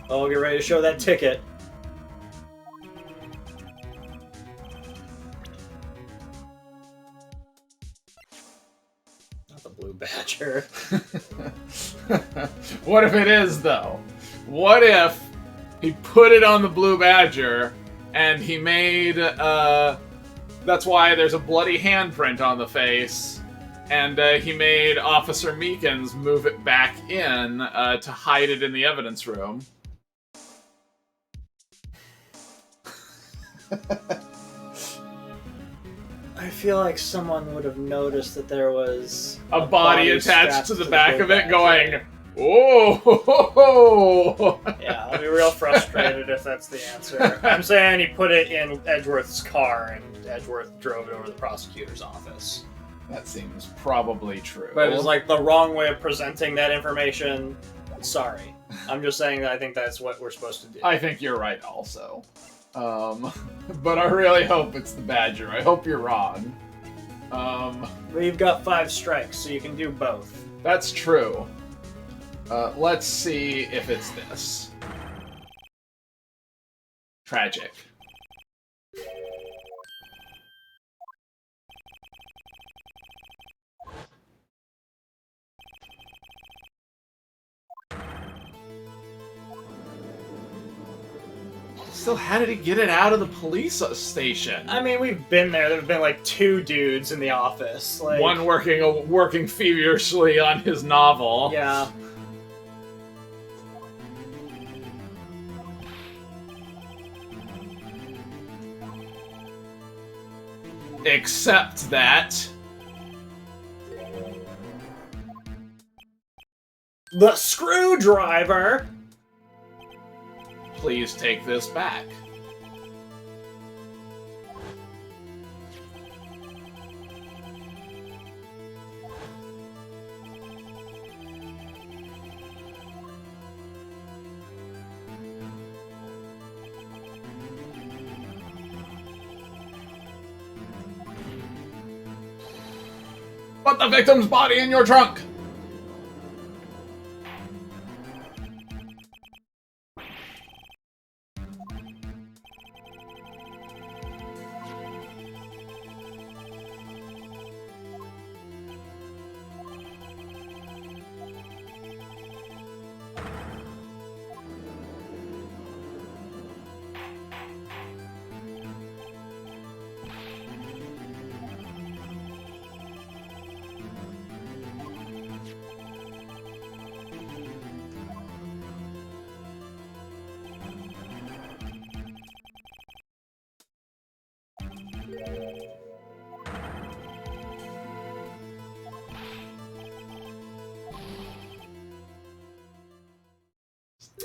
Speaker 2: Oh, get ready to show that ticket. Not the blue badger.
Speaker 1: What if it is, though? What if he put it on the blue badger and he made, that's why there's a bloody handprint on the face, and he made Officer Meekins move it back in to hide it in the evidence room.
Speaker 2: I feel like someone would have noticed that there was
Speaker 1: a body attached to the back of it going,
Speaker 2: oh! Yeah, I'll be real frustrated if that's the answer. I'm saying he put it in Edgeworth's car Edgeworth drove it over to the prosecutor's office.
Speaker 1: That seems probably true.
Speaker 2: But it was like the wrong way of presenting that information. Sorry. I'm just saying that I think that's what we're supposed to do.
Speaker 1: I think you're right also. But I really hope it's the Badger. I hope you're wrong.
Speaker 2: But you've got 5 strikes, so you can do both.
Speaker 1: That's true. Let's see if it's this. Tragic. Still, how did he get it out of the police station?
Speaker 2: I mean, we've been there. There have been like 2 dudes in the office. Like,
Speaker 1: one working feverishly on his novel.
Speaker 2: Yeah.
Speaker 1: Except that
Speaker 2: The screwdriver.
Speaker 1: please take this back. Put the victim's body in your trunk!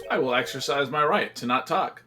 Speaker 1: I will exercise my right to not talk.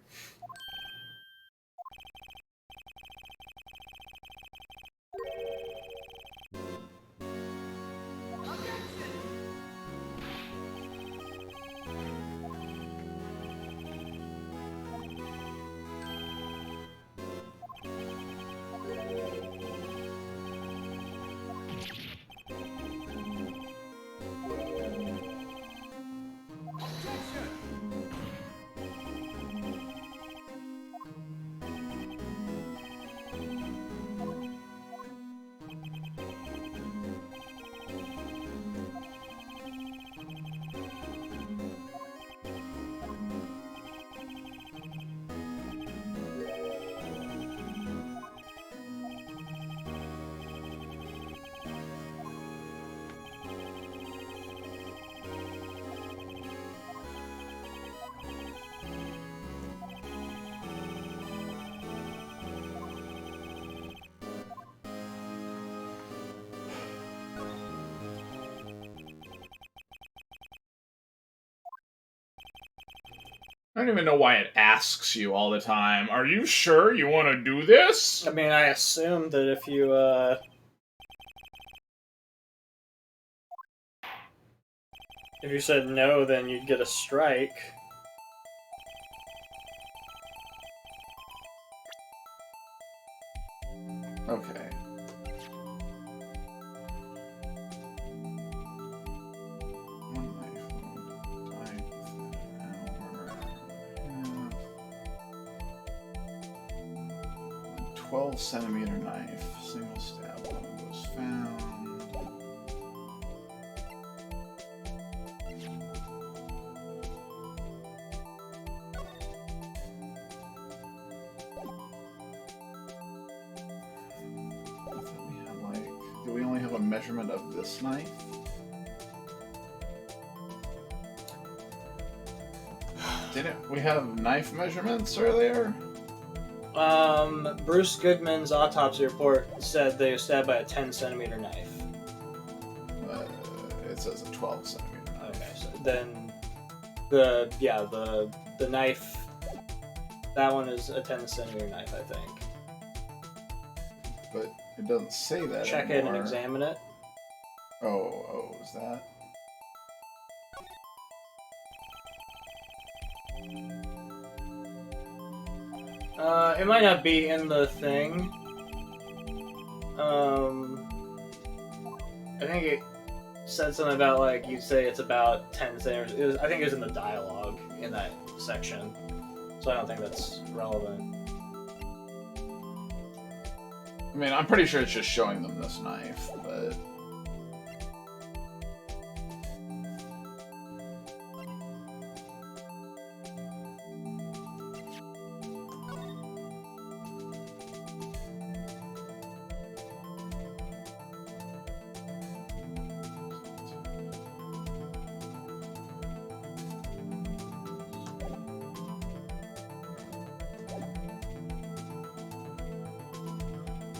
Speaker 1: I don't even know why it asks you all the time. Are you sure you want to do this?
Speaker 2: I mean, I assume that if you said no, then you'd get a strike.
Speaker 1: Okay. One knife wound, died within an hour. 12-centimeter knife, single stab wound was found. Do we only have a measurement of this knife? Didn't we have knife measurements earlier?
Speaker 2: Bruce Goodman's autopsy report said they were stabbed by a 10-centimeter knife.
Speaker 1: It says a 12-centimeter knife.
Speaker 2: Okay, so then the knife, that one is a 10-centimeter knife, I think.
Speaker 1: but it doesn't say that
Speaker 2: Check
Speaker 1: anymore.
Speaker 2: it and examine it.
Speaker 1: Oh, is that?
Speaker 2: It might not be in the thing. I think it said something about, like, you say it's about 10 centimeters. I think it was in the dialogue in that section. So I don't think that's relevant.
Speaker 1: I mean, I'm pretty sure it's just showing them this knife, but...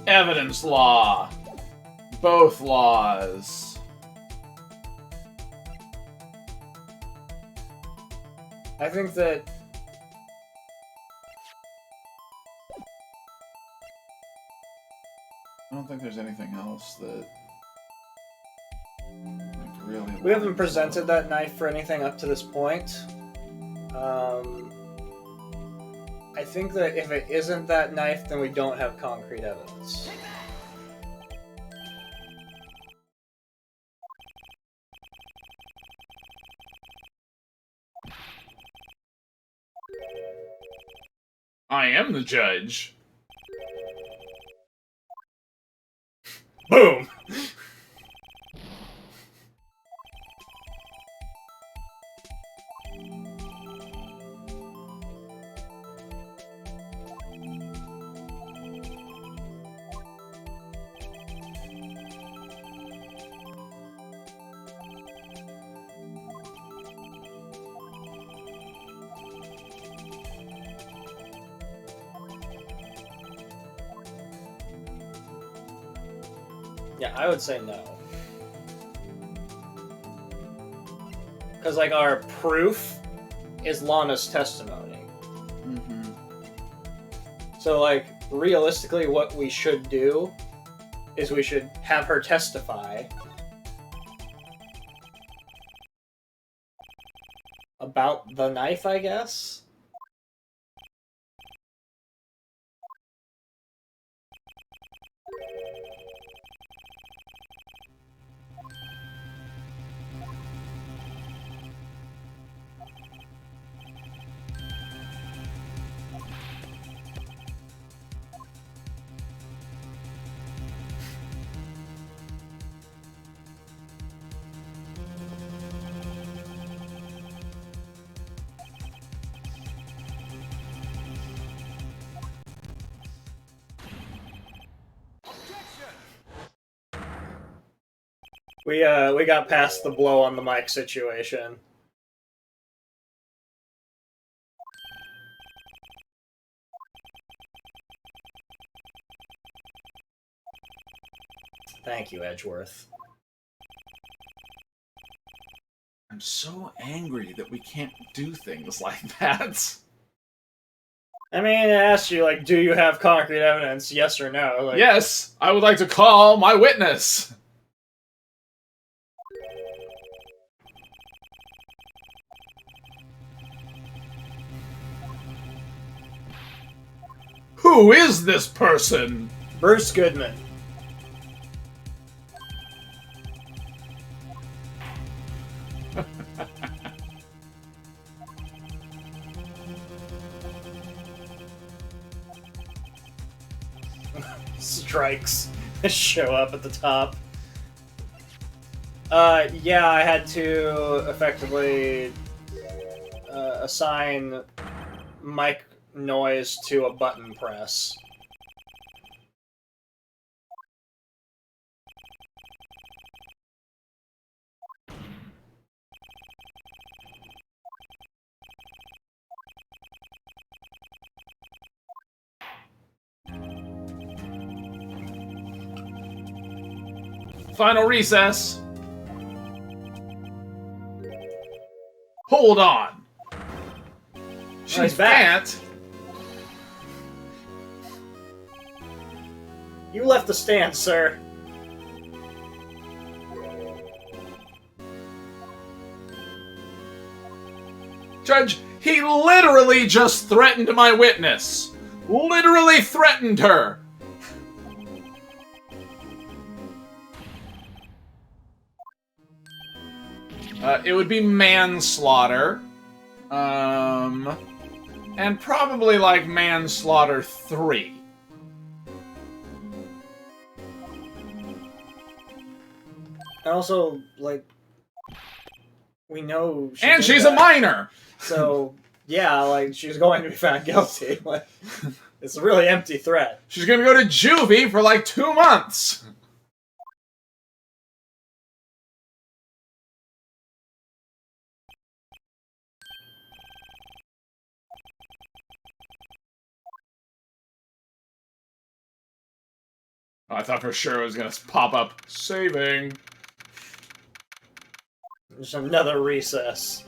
Speaker 1: Evidence law. Both laws.
Speaker 2: I think that...
Speaker 1: I don't think there's anything else that... like, really...
Speaker 2: We haven't presented that knife for anything up to this point. I think that if it isn't that knife, then we don't have concrete evidence.
Speaker 1: I am the judge.
Speaker 2: Boom! Yeah, I would say no. Because, like, our proof is Lana's testimony.
Speaker 1: Mm-hmm.
Speaker 2: So, like, realistically, what we should do is we should have her testify about the knife, I guess? We got past the blow on the mic situation. Thank you, Edgeworth.
Speaker 1: I'm so angry that we can't do things like that.
Speaker 2: I mean, it asks you, like, do you have concrete evidence, yes or no? Like,
Speaker 1: Yes, I would like to call my witness. Who is this person?
Speaker 2: Bruce Goodman. Strikes show up at the top. Yeah, I had to effectively assign mic noise to a button press.
Speaker 1: Final recess. Hold on. She
Speaker 2: he's back.
Speaker 1: can't.
Speaker 2: You left the stand, sir.
Speaker 1: Judge, he literally just threatened my witness. Literally threatened her. It would be manslaughter. And probably like manslaughter 3.
Speaker 2: And also, like, we know
Speaker 1: she's a minor!
Speaker 2: So, yeah, like, she's going to be found guilty. Like, it's a really empty threat.
Speaker 1: She's gonna go to juvie for like 2 months! I thought for sure it was gonna pop up. Saving.
Speaker 2: Just another recess.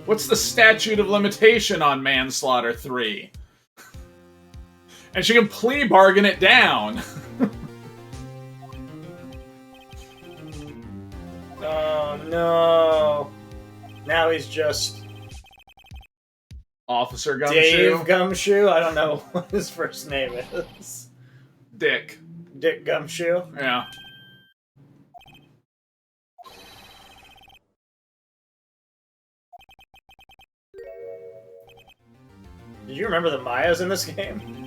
Speaker 1: What's the statute of limitation on manslaughter 3? And she can plea bargain it down.
Speaker 2: Oh no. Now he's just
Speaker 1: Officer Gumshoe?
Speaker 2: Dave Gumshoe? I don't know what his first name is.
Speaker 1: Dick.
Speaker 2: Dick Gumshoe?
Speaker 1: Yeah.
Speaker 2: Did you remember the Mayas in this game?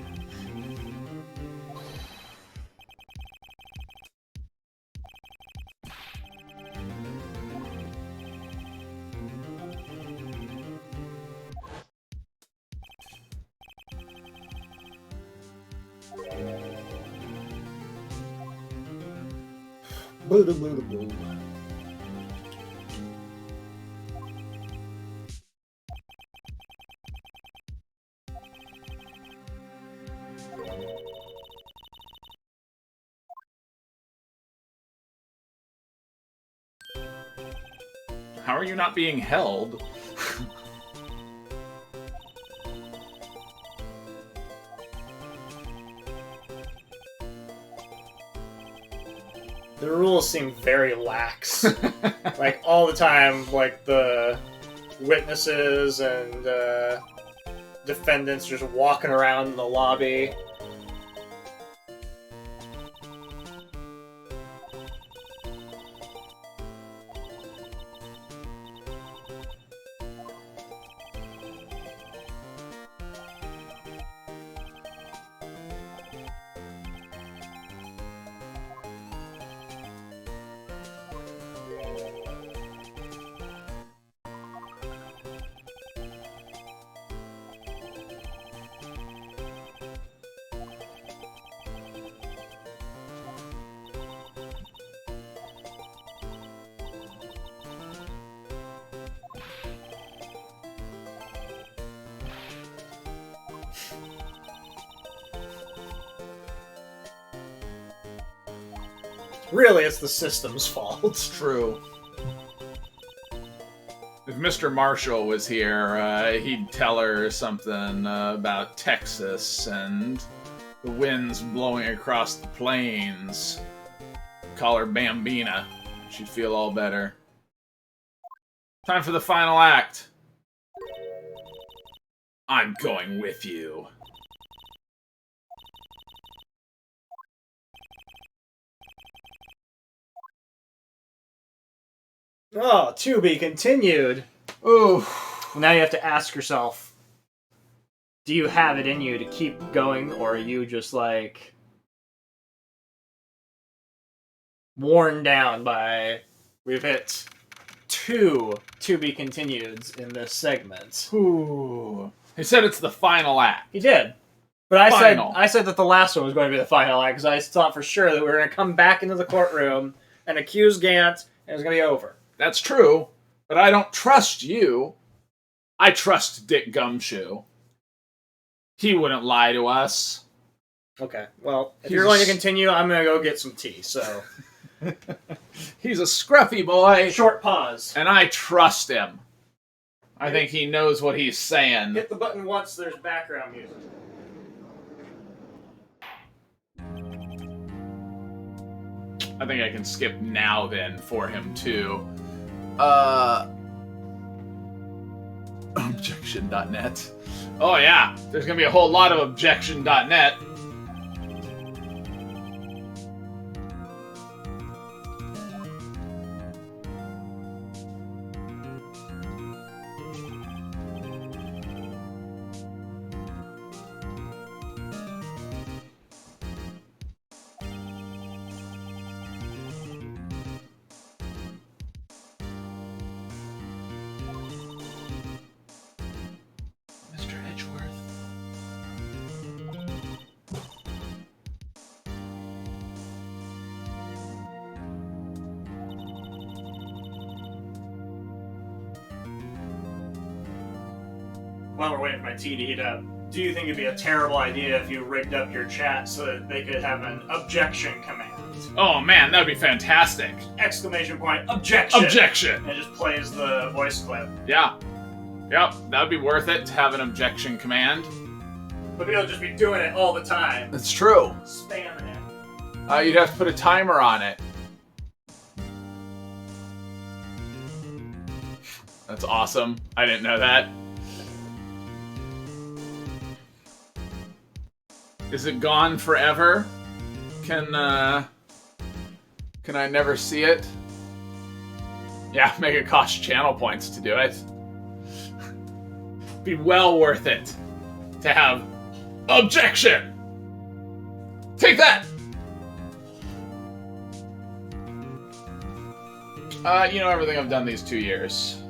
Speaker 1: How are you not being held?
Speaker 2: The rules seem very lax. Like, all the time, like, the witnesses and defendants just walking around in the lobby. Really, it's the system's fault.
Speaker 1: True. If Mr. Marshall was here, he'd tell her something about Texas and the winds blowing across the plains. Call her Bambina. She'd feel all better. Time for the final act. I'm going with you.
Speaker 2: Oh, to be continued.
Speaker 1: Ooh.
Speaker 2: Now you have to ask yourself, do you have it in you to keep going, or are you just, like, worn down by... We've hit 2 to be continueds in this segment.
Speaker 1: Ooh. He said it's the final act.
Speaker 2: He did. But I
Speaker 1: Final.
Speaker 2: said that the last one was going to be the final act, because I thought for sure that we were going to come back into the courtroom and accuse Gant, and it was going to be over.
Speaker 1: That's true, but I don't trust you. I trust Dick Gumshoe. He wouldn't lie to us.
Speaker 2: Okay, well, if
Speaker 1: He's
Speaker 2: you're going to continue, I'm going to go get some tea, so...
Speaker 1: He's a scruffy boy,
Speaker 2: Short pause.
Speaker 1: and I trust him. I think he knows what he's saying.
Speaker 2: Hit the button once there's background music.
Speaker 1: I think I can skip now then for him too. Objection.net. Oh yeah, there's gonna be a whole lot of objection.net. Mr. Edgeworth.
Speaker 2: While we're waiting for my tea to heat up, do you think it'd be a terrible idea if you rigged up your chat so that they could have an objection command?
Speaker 1: Oh man, that'd be fantastic.
Speaker 2: Exclamation point, objection!
Speaker 1: Objection!
Speaker 2: And it just plays the voice clip.
Speaker 1: Yeah. Yep, that'd be worth it to have an objection command.
Speaker 2: But people would just be doing it all the time.
Speaker 1: That's true.
Speaker 2: Spamming it.
Speaker 1: You'd have to put a timer on it. That's awesome. I didn't know that. Is it gone forever? Can I never see it? Yeah, make it cost channel points to do it. Be well worth it to have objection. Take that. You know everything I've done these 2 years. ...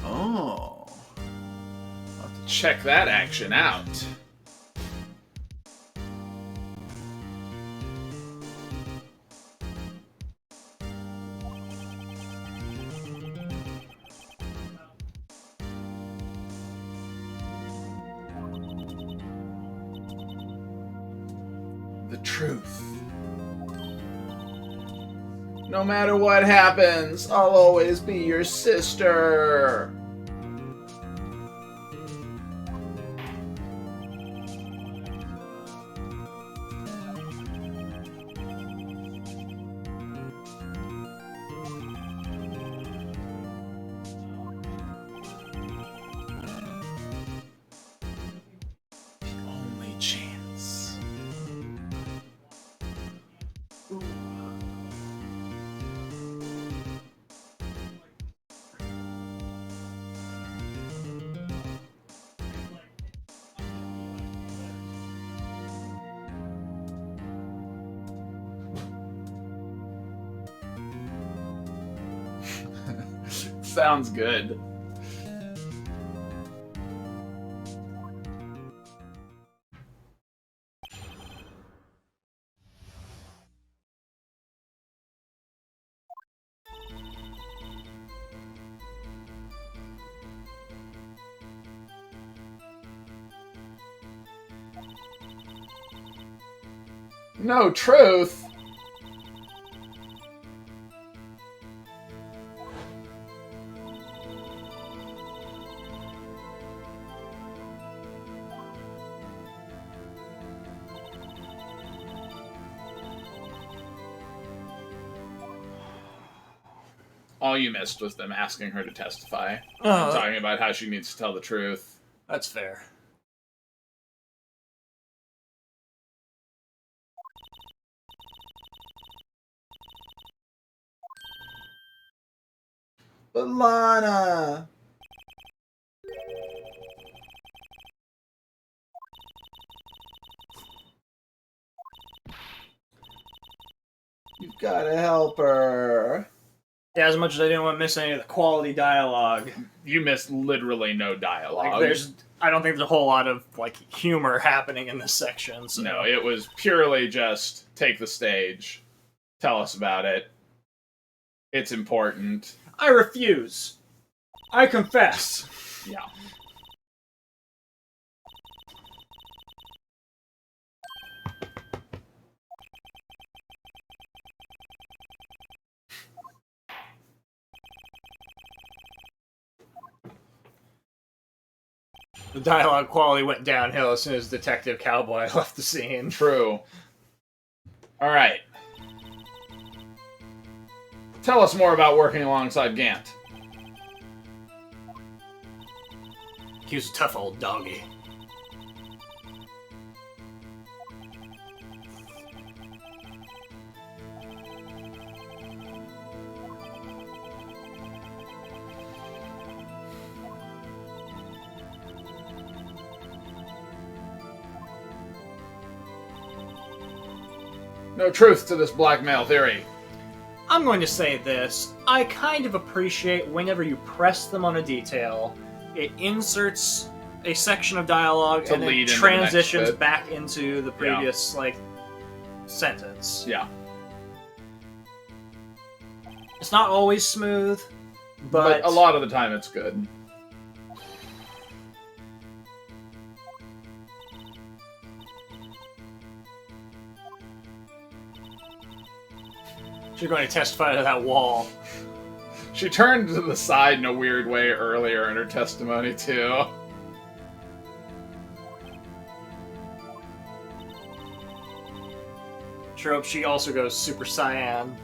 Speaker 1: Oh. I'll have to check that action out. The truth. No matter what happens, I'll always be your sister. The only chance. Sounds good. No truth. All you missed was them asking her to testify.
Speaker 2: Oh,
Speaker 1: Talking about how she needs to tell the truth.
Speaker 2: that's fair.
Speaker 1: But Lana! You've gotta help her.
Speaker 2: Yeah, as much as I didn't want to miss any of the quality dialogue,
Speaker 1: You missed literally no dialogue.
Speaker 2: like I don't think there's a whole lot of like humor happening in this section. So.
Speaker 1: No, it was purely just take the stage. Tell us about it. It's important.
Speaker 2: I refuse. I confess.
Speaker 1: Yeah.
Speaker 2: The dialogue quality went downhill as soon as Detective Cowboy left the scene.
Speaker 1: True. All right. Tell us more about working alongside Gant.
Speaker 2: He was a tough old doggy.
Speaker 1: No truth to this blackmail theory.
Speaker 2: I'm going to say this. I kind of appreciate whenever you press them on a detail, it inserts a section of dialogue
Speaker 1: To
Speaker 2: and then
Speaker 1: lead into the
Speaker 2: transitions
Speaker 1: next bit.
Speaker 2: back into the previous, sentence.
Speaker 1: Yeah.
Speaker 2: It's not always smooth,
Speaker 1: But a lot of the time it's good.
Speaker 2: You're going to testify to that wall.
Speaker 1: She turned to the side in a weird way earlier in her testimony, too.
Speaker 2: Trope, she also goes Super Saiyan.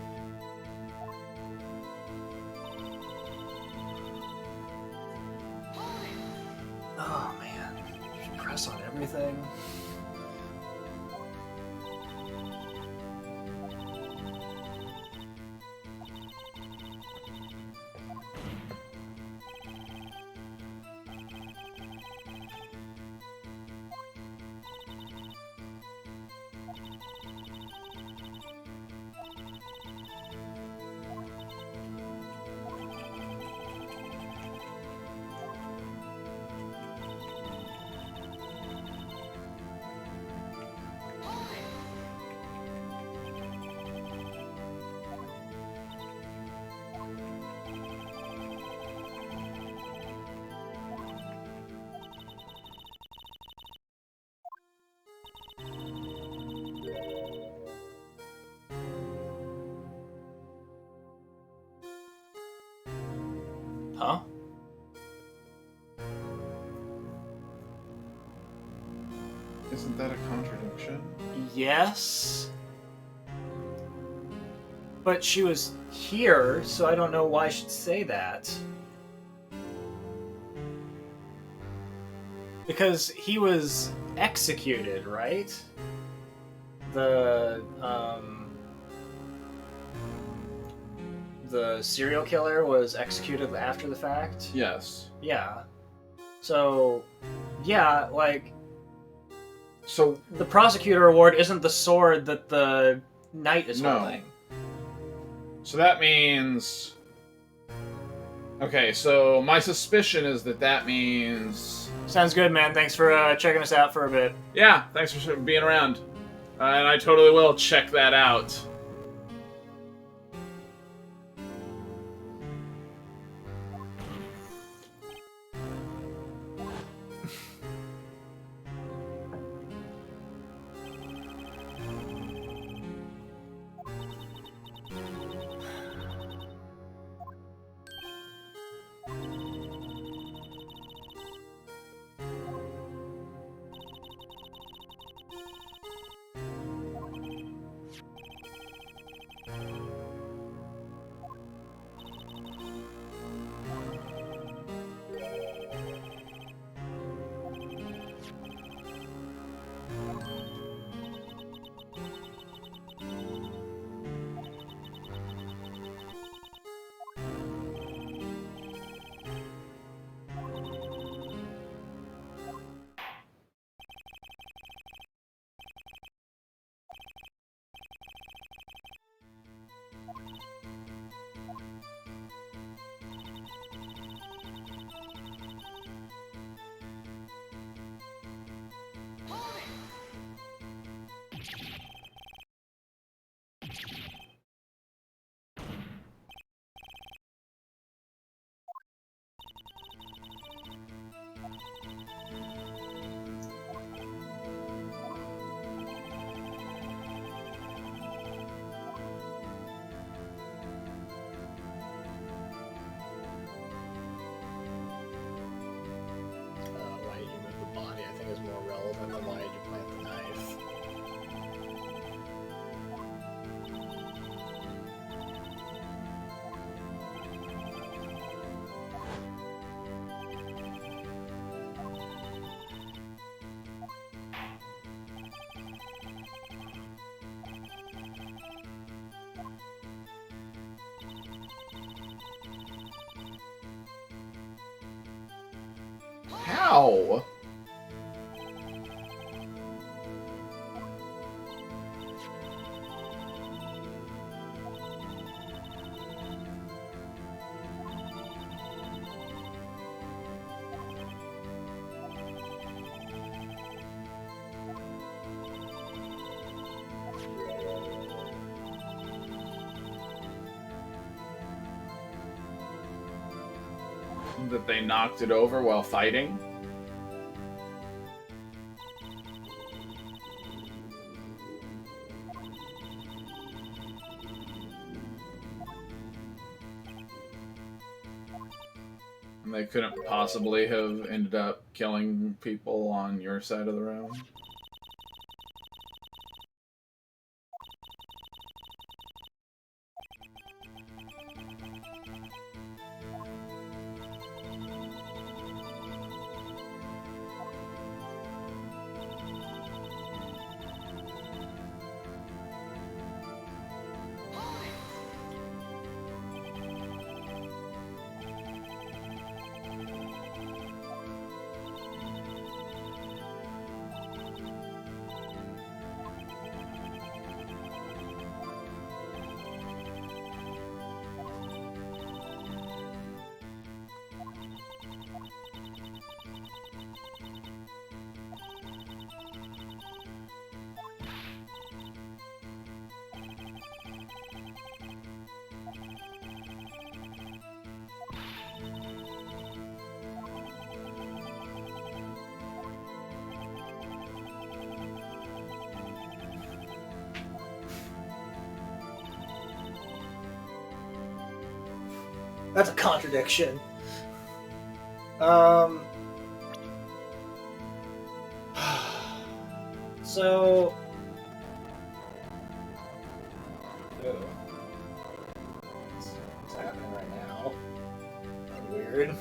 Speaker 2: Oh man, press on everything. Huh?
Speaker 1: Isn't that a contradiction?
Speaker 2: Yes. But she was here, so I don't know why she'd say that. Because he was executed, right? The serial killer was executed after the fact?
Speaker 1: Yes.
Speaker 2: Yeah. So, yeah,
Speaker 1: So,
Speaker 2: the prosecutor award isn't the sword that the knight is
Speaker 1: No.
Speaker 2: holding.
Speaker 1: so that means... Okay, so my suspicion is that means...
Speaker 2: Sounds good, man. Thanks for checking us out for a bit.
Speaker 1: Yeah, thanks for being around. And I totally will check that out.
Speaker 2: Then why did you plant the knife?
Speaker 1: How? That they knocked it over while fighting? And they couldn't possibly have ended up killing people on your side of the room?
Speaker 2: That's a contradiction. So... Ew. What's happening right now? Weird.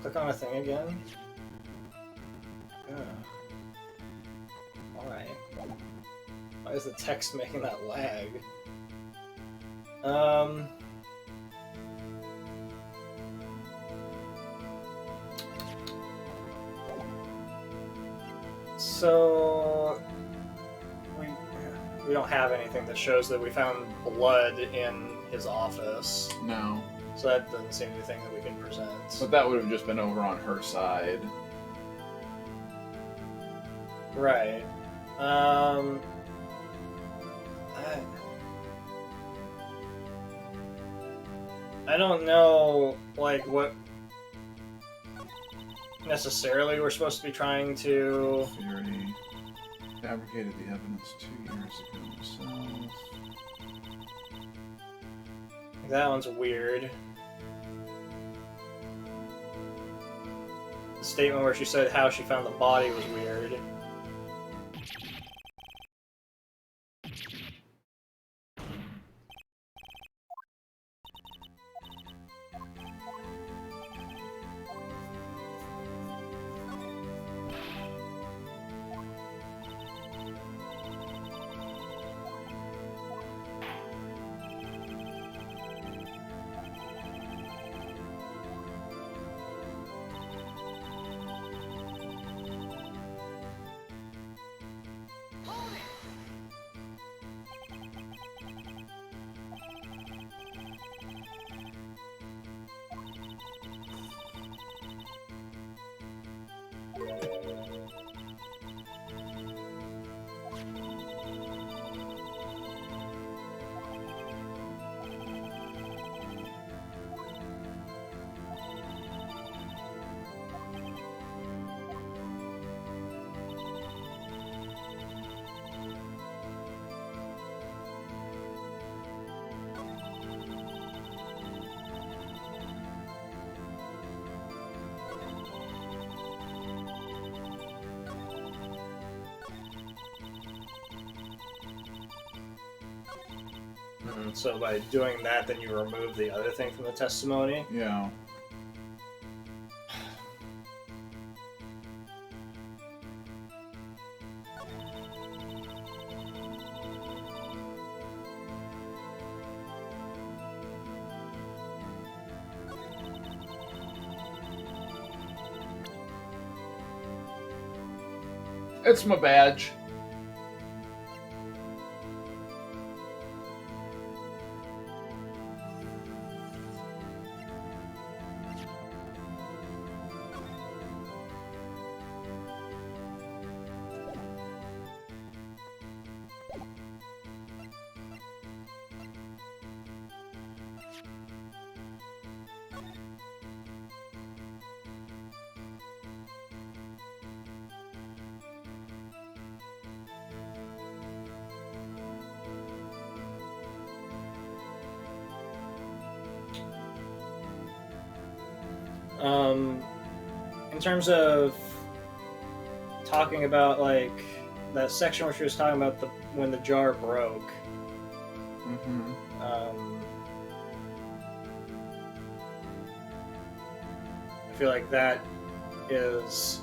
Speaker 2: Click on a thing again. Why? Why is the text making that lag? So we don't have anything that shows that we found blood in his office.
Speaker 1: No.
Speaker 2: So that doesn't seem anything that we can present.
Speaker 1: But that would have just been over on her side.
Speaker 2: Right. I don't know, like, what necessarily we're supposed to be trying to...
Speaker 1: Fury fabricated the evidence 2 years ago himself.
Speaker 2: That one's weird. The statement where she said how she found the body was weird. So by doing that, then you remove the other thing from the testimony.
Speaker 1: Yeah. It's my badge.
Speaker 2: In terms of talking about like that section where she was talking about when the jar broke. I feel like that is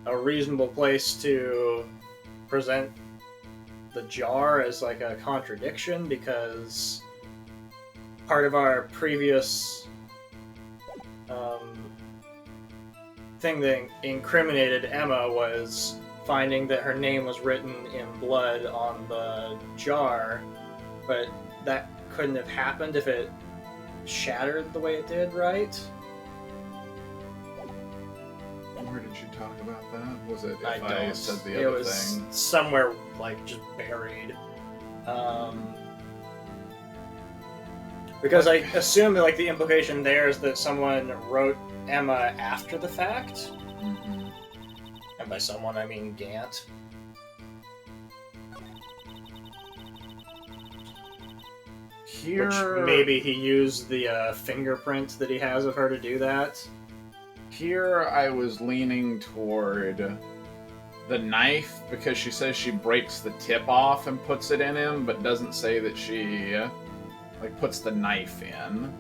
Speaker 2: a reasonable place to present the jar as like a contradiction, because part of our previous thing that incriminated Emma was finding that her name was written in blood on the jar, but that couldn't have happened if it shattered the way it did, right?
Speaker 1: Where did you talk about that? Was it if
Speaker 2: I
Speaker 1: said the
Speaker 2: it
Speaker 1: other
Speaker 2: was
Speaker 1: thing?
Speaker 2: somewhere like just buried. Because I assume that like the implication there is that someone wrote Emma after the fact. And by someone I mean Gant.
Speaker 1: Here,
Speaker 2: Which maybe he used the fingerprint that he has of her to do that.
Speaker 1: Here I was leaning toward the knife, because she says she breaks the tip off and puts it in him, but doesn't say that she like puts the knife in.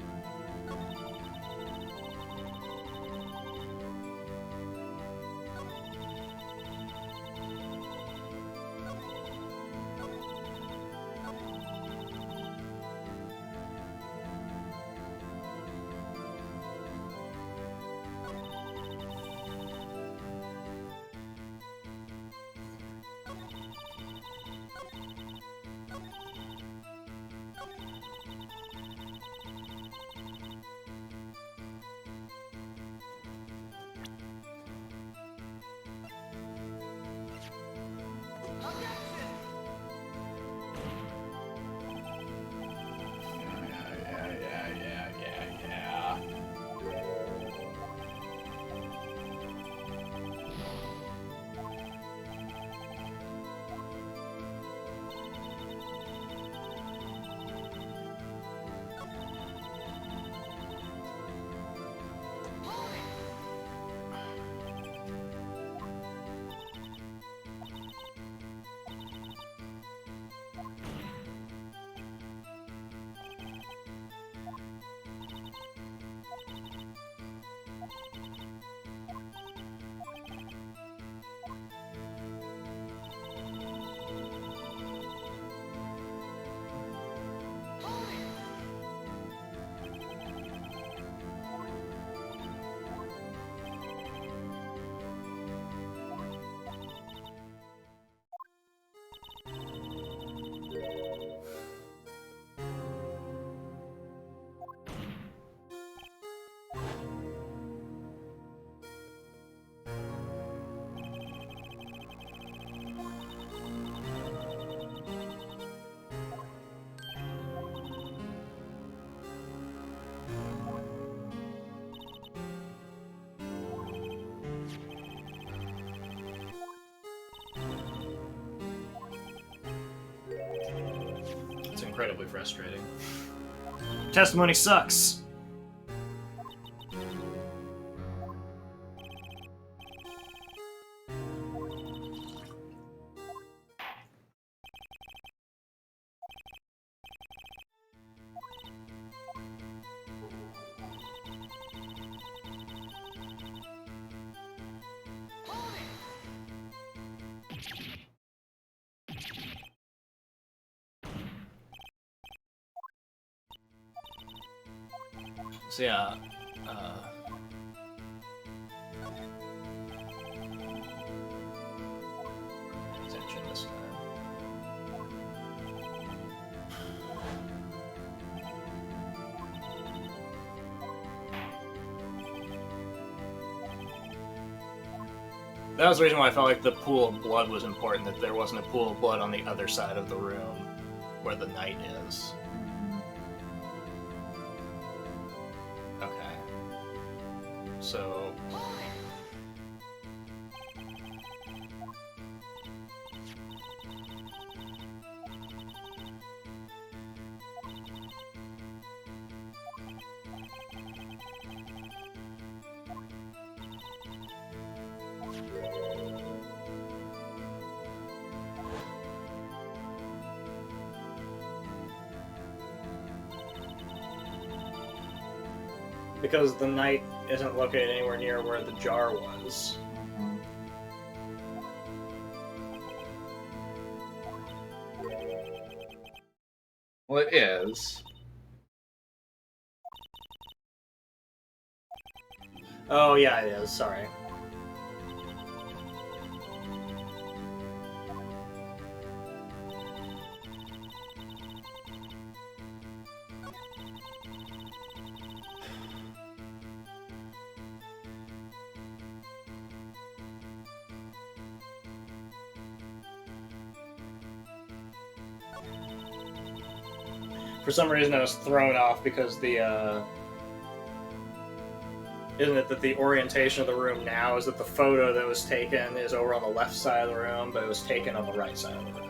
Speaker 2: It's incredibly frustrating. Testimony sucks. So yeah, attention this time. That was the reason why I felt like the pool of blood was important, that there wasn't a pool of blood on the other side of the room where the knight is. Okay. So... because the knight isn't located anywhere near where the jar was.
Speaker 1: Well, it is.
Speaker 2: Oh, yeah, it is. Sorry. For some reason, I was thrown off because the, isn't it that the orientation of the room now is that the photo that was taken is over on the left side of the room, but it was taken on the right side of the room.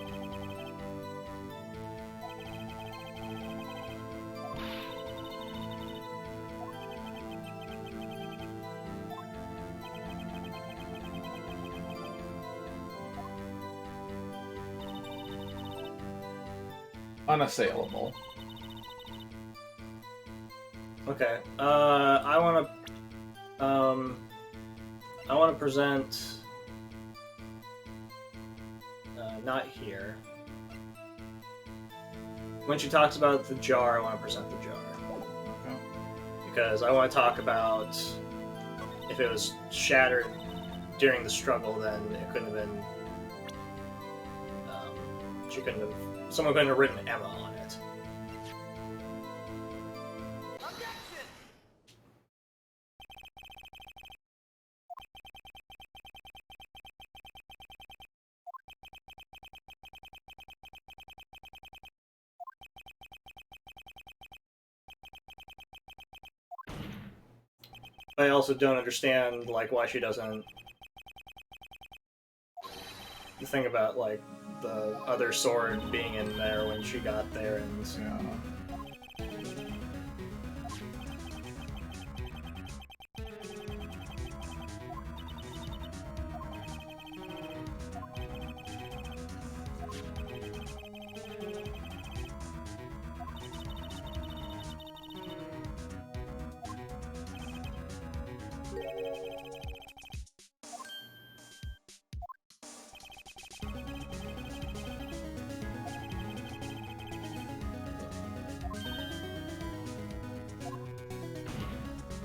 Speaker 1: Unassailable.
Speaker 2: Okay. I want to present. Not here. When she talks about the jar, I want to present the jar.
Speaker 1: Okay.
Speaker 2: Because I want to talk about if it was shattered during the struggle, then it couldn't have been. She couldn't have. Someone couldn't have written Emma on it. I also don't understand, like, why she doesn't... The thing about, like, the other sword being in there when she got there and...
Speaker 1: Yeah.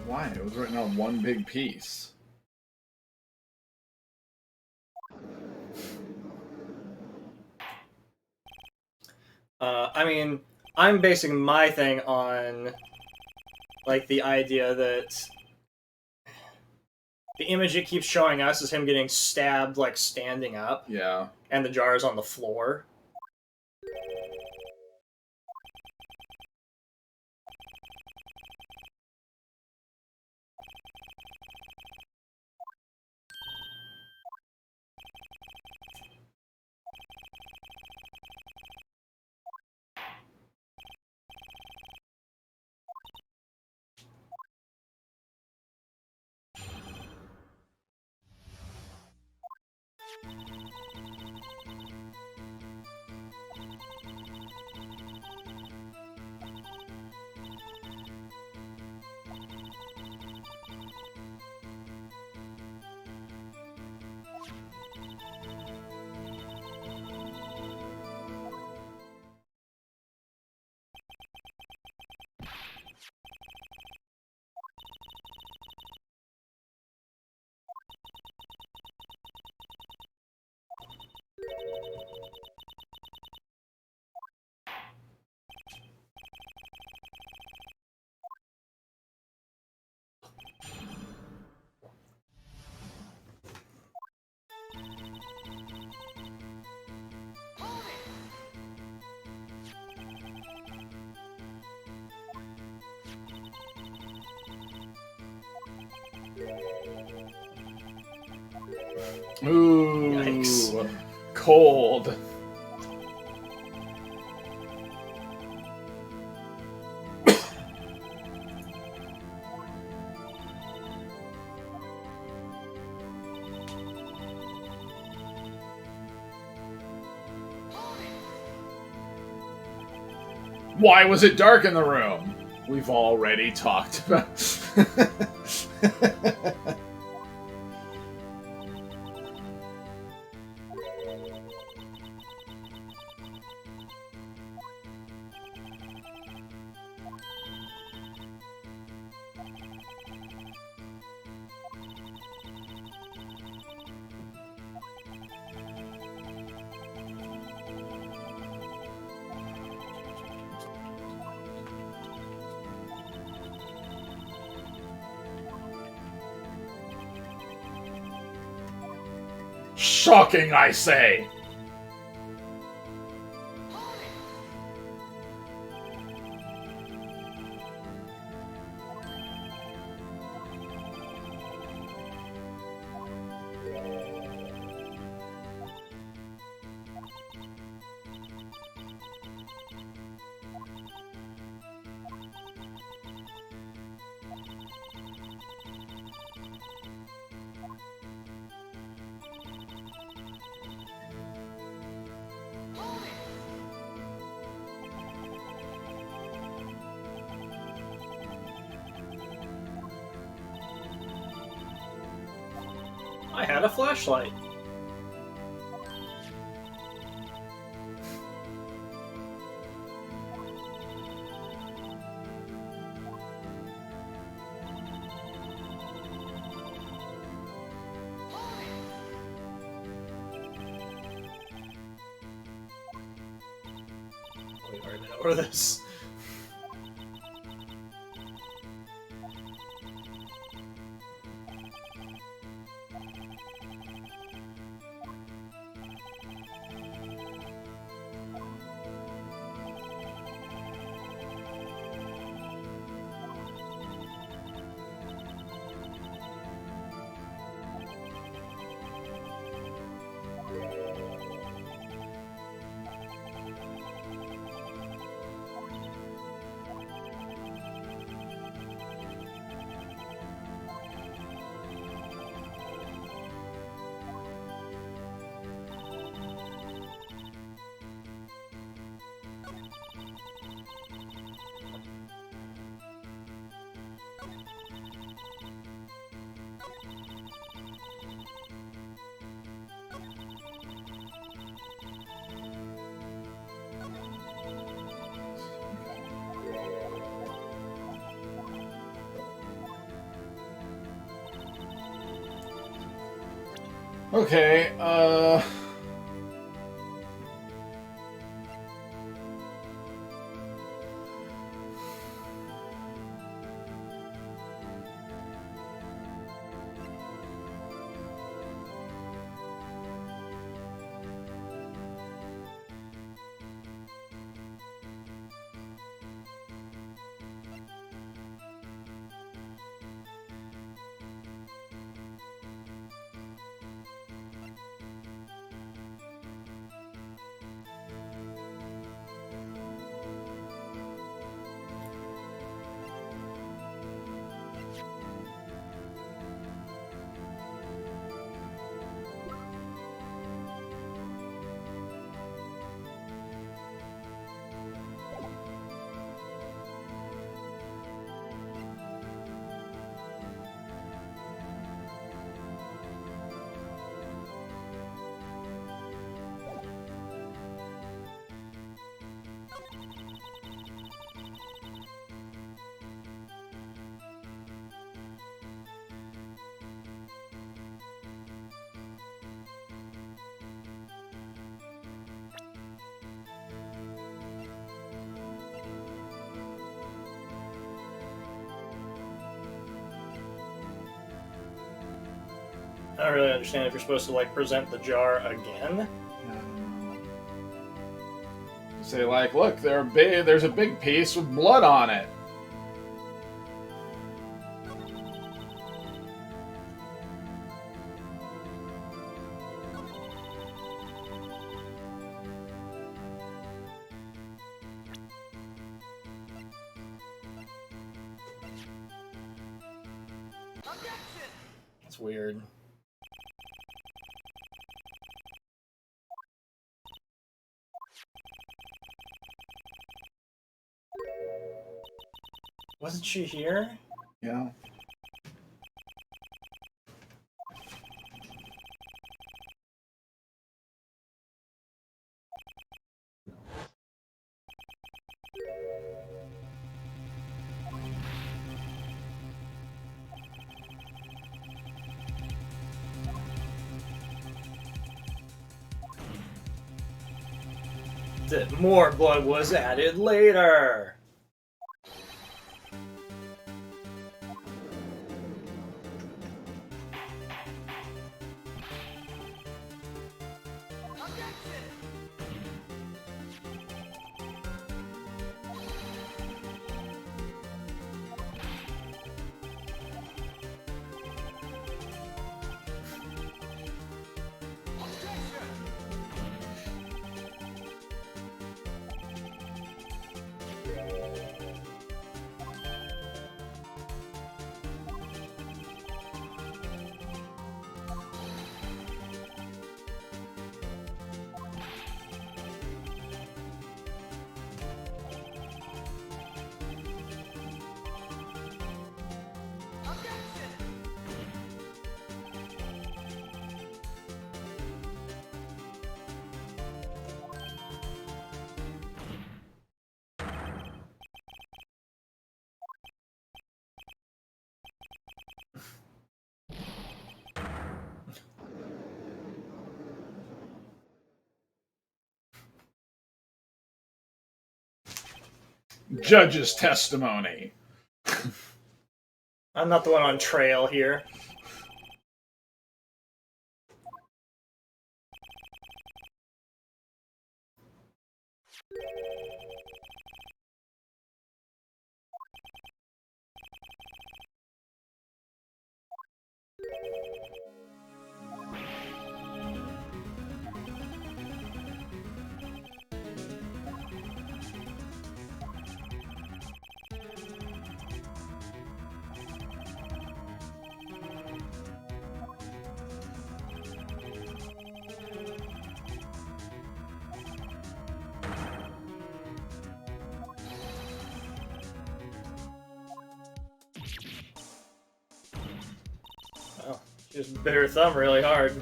Speaker 1: Why? It was written on one big piece.
Speaker 2: I mean, I'm basing my thing on, like, the idea that the image it keeps showing us is him getting stabbed, like, standing up.
Speaker 1: Yeah.
Speaker 2: And the jar is on the floor.
Speaker 1: Ooh.
Speaker 2: Yikes.
Speaker 1: Cold. Why was it dark in the room? We've already talked about. Shocking, I say!
Speaker 2: I had a flashlight. We already know where this.
Speaker 1: Okay,
Speaker 2: I don't really understand if you're supposed to like present the jar again.
Speaker 1: say like, look, there's a big piece with blood on it.
Speaker 2: That's weird. Wasn't she here?
Speaker 1: Yeah.
Speaker 2: That more blood was added later.
Speaker 1: Judge's testimony.
Speaker 2: I'm not the one on trail here. Oh, she just bit her thumb really hard.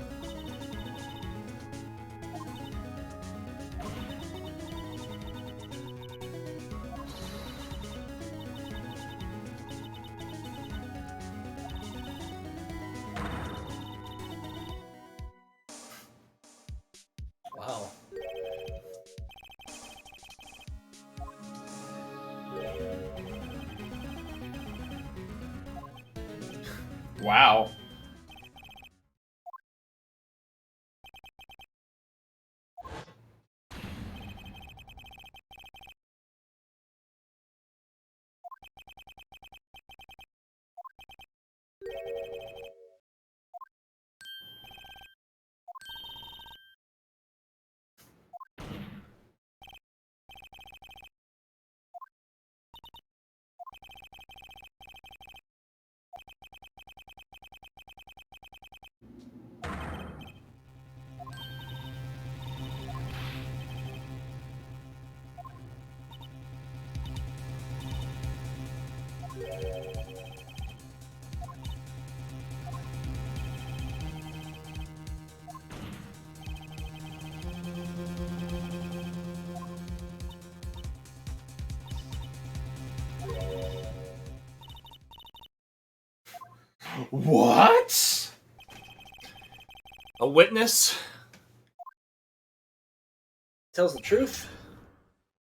Speaker 2: Wow.
Speaker 1: Wow. What?
Speaker 2: A witness tells the truth?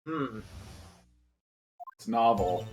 Speaker 1: It's novel.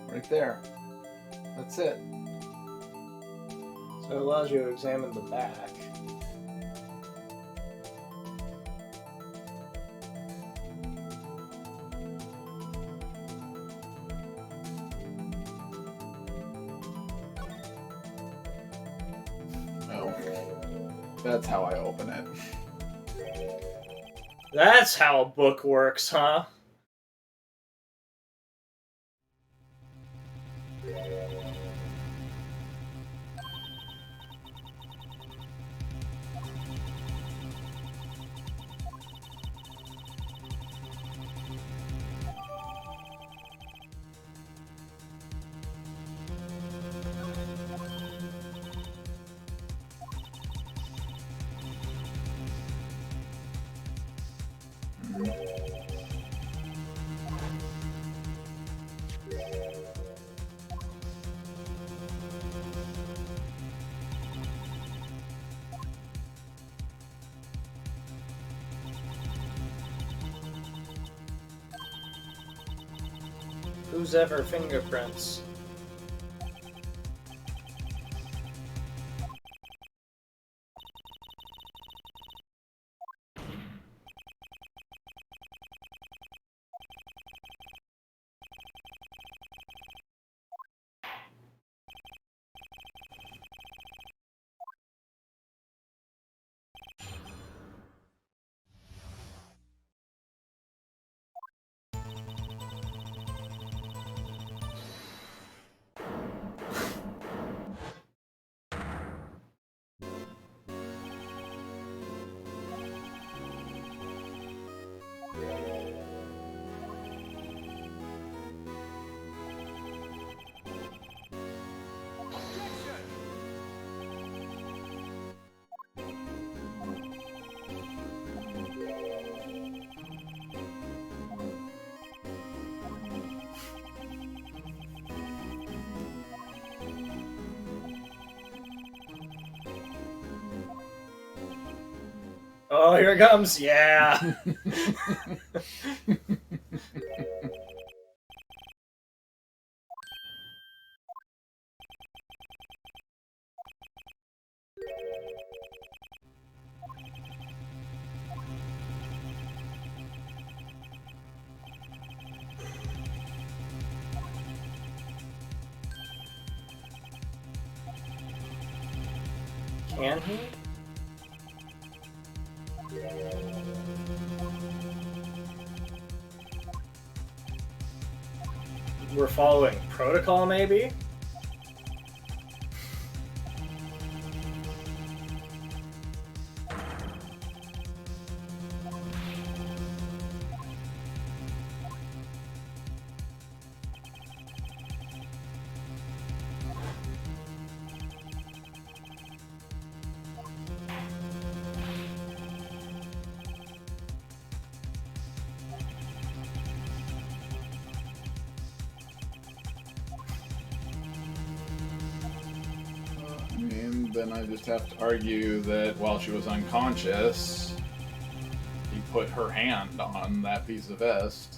Speaker 1: Right there. That's it.
Speaker 2: So it allows you to examine the back.
Speaker 1: Oh. That's how I open it.
Speaker 2: That's how a book works, huh? Whose ever fingerprints? Oh, here it comes. Yeah. Can he? We're following protocol, maybe?
Speaker 1: I mean, then I just have to argue that while she was unconscious, he put her hand on that piece of vest.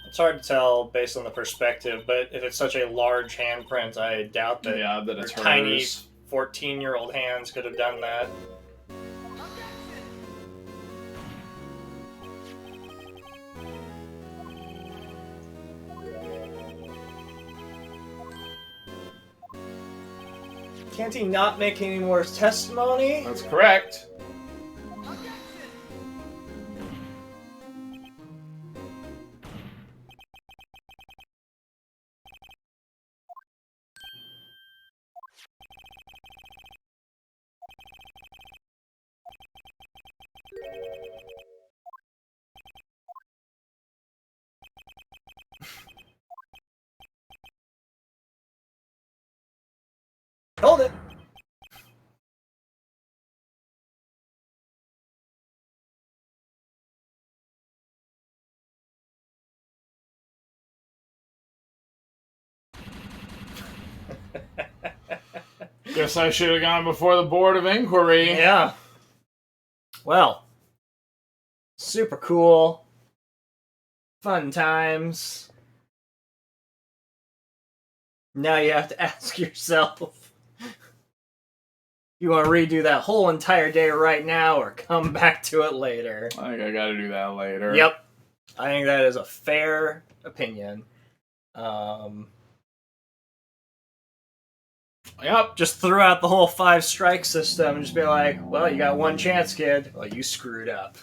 Speaker 2: It's hard to tell based on the perspective, but if it's such a large handprint, I doubt that,
Speaker 1: Yeah, that it's
Speaker 2: your tiny
Speaker 1: hers.
Speaker 2: 14-year-old hands could have done that. Can't he not make any more testimony?
Speaker 1: That's correct.
Speaker 2: Hold it!
Speaker 1: Guess I should have gone before the Board of Inquiry.
Speaker 2: Yeah. Well. Super cool. Fun times. Now you have to ask yourself, you want to redo that whole entire day right now or come back to it later?
Speaker 1: I think I gotta do that later.
Speaker 2: Yep. I think that is a fair opinion.
Speaker 1: Yep.
Speaker 2: Just throw out the whole 5 strike system and just be like, well, you got one chance, kid. Well, you screwed up.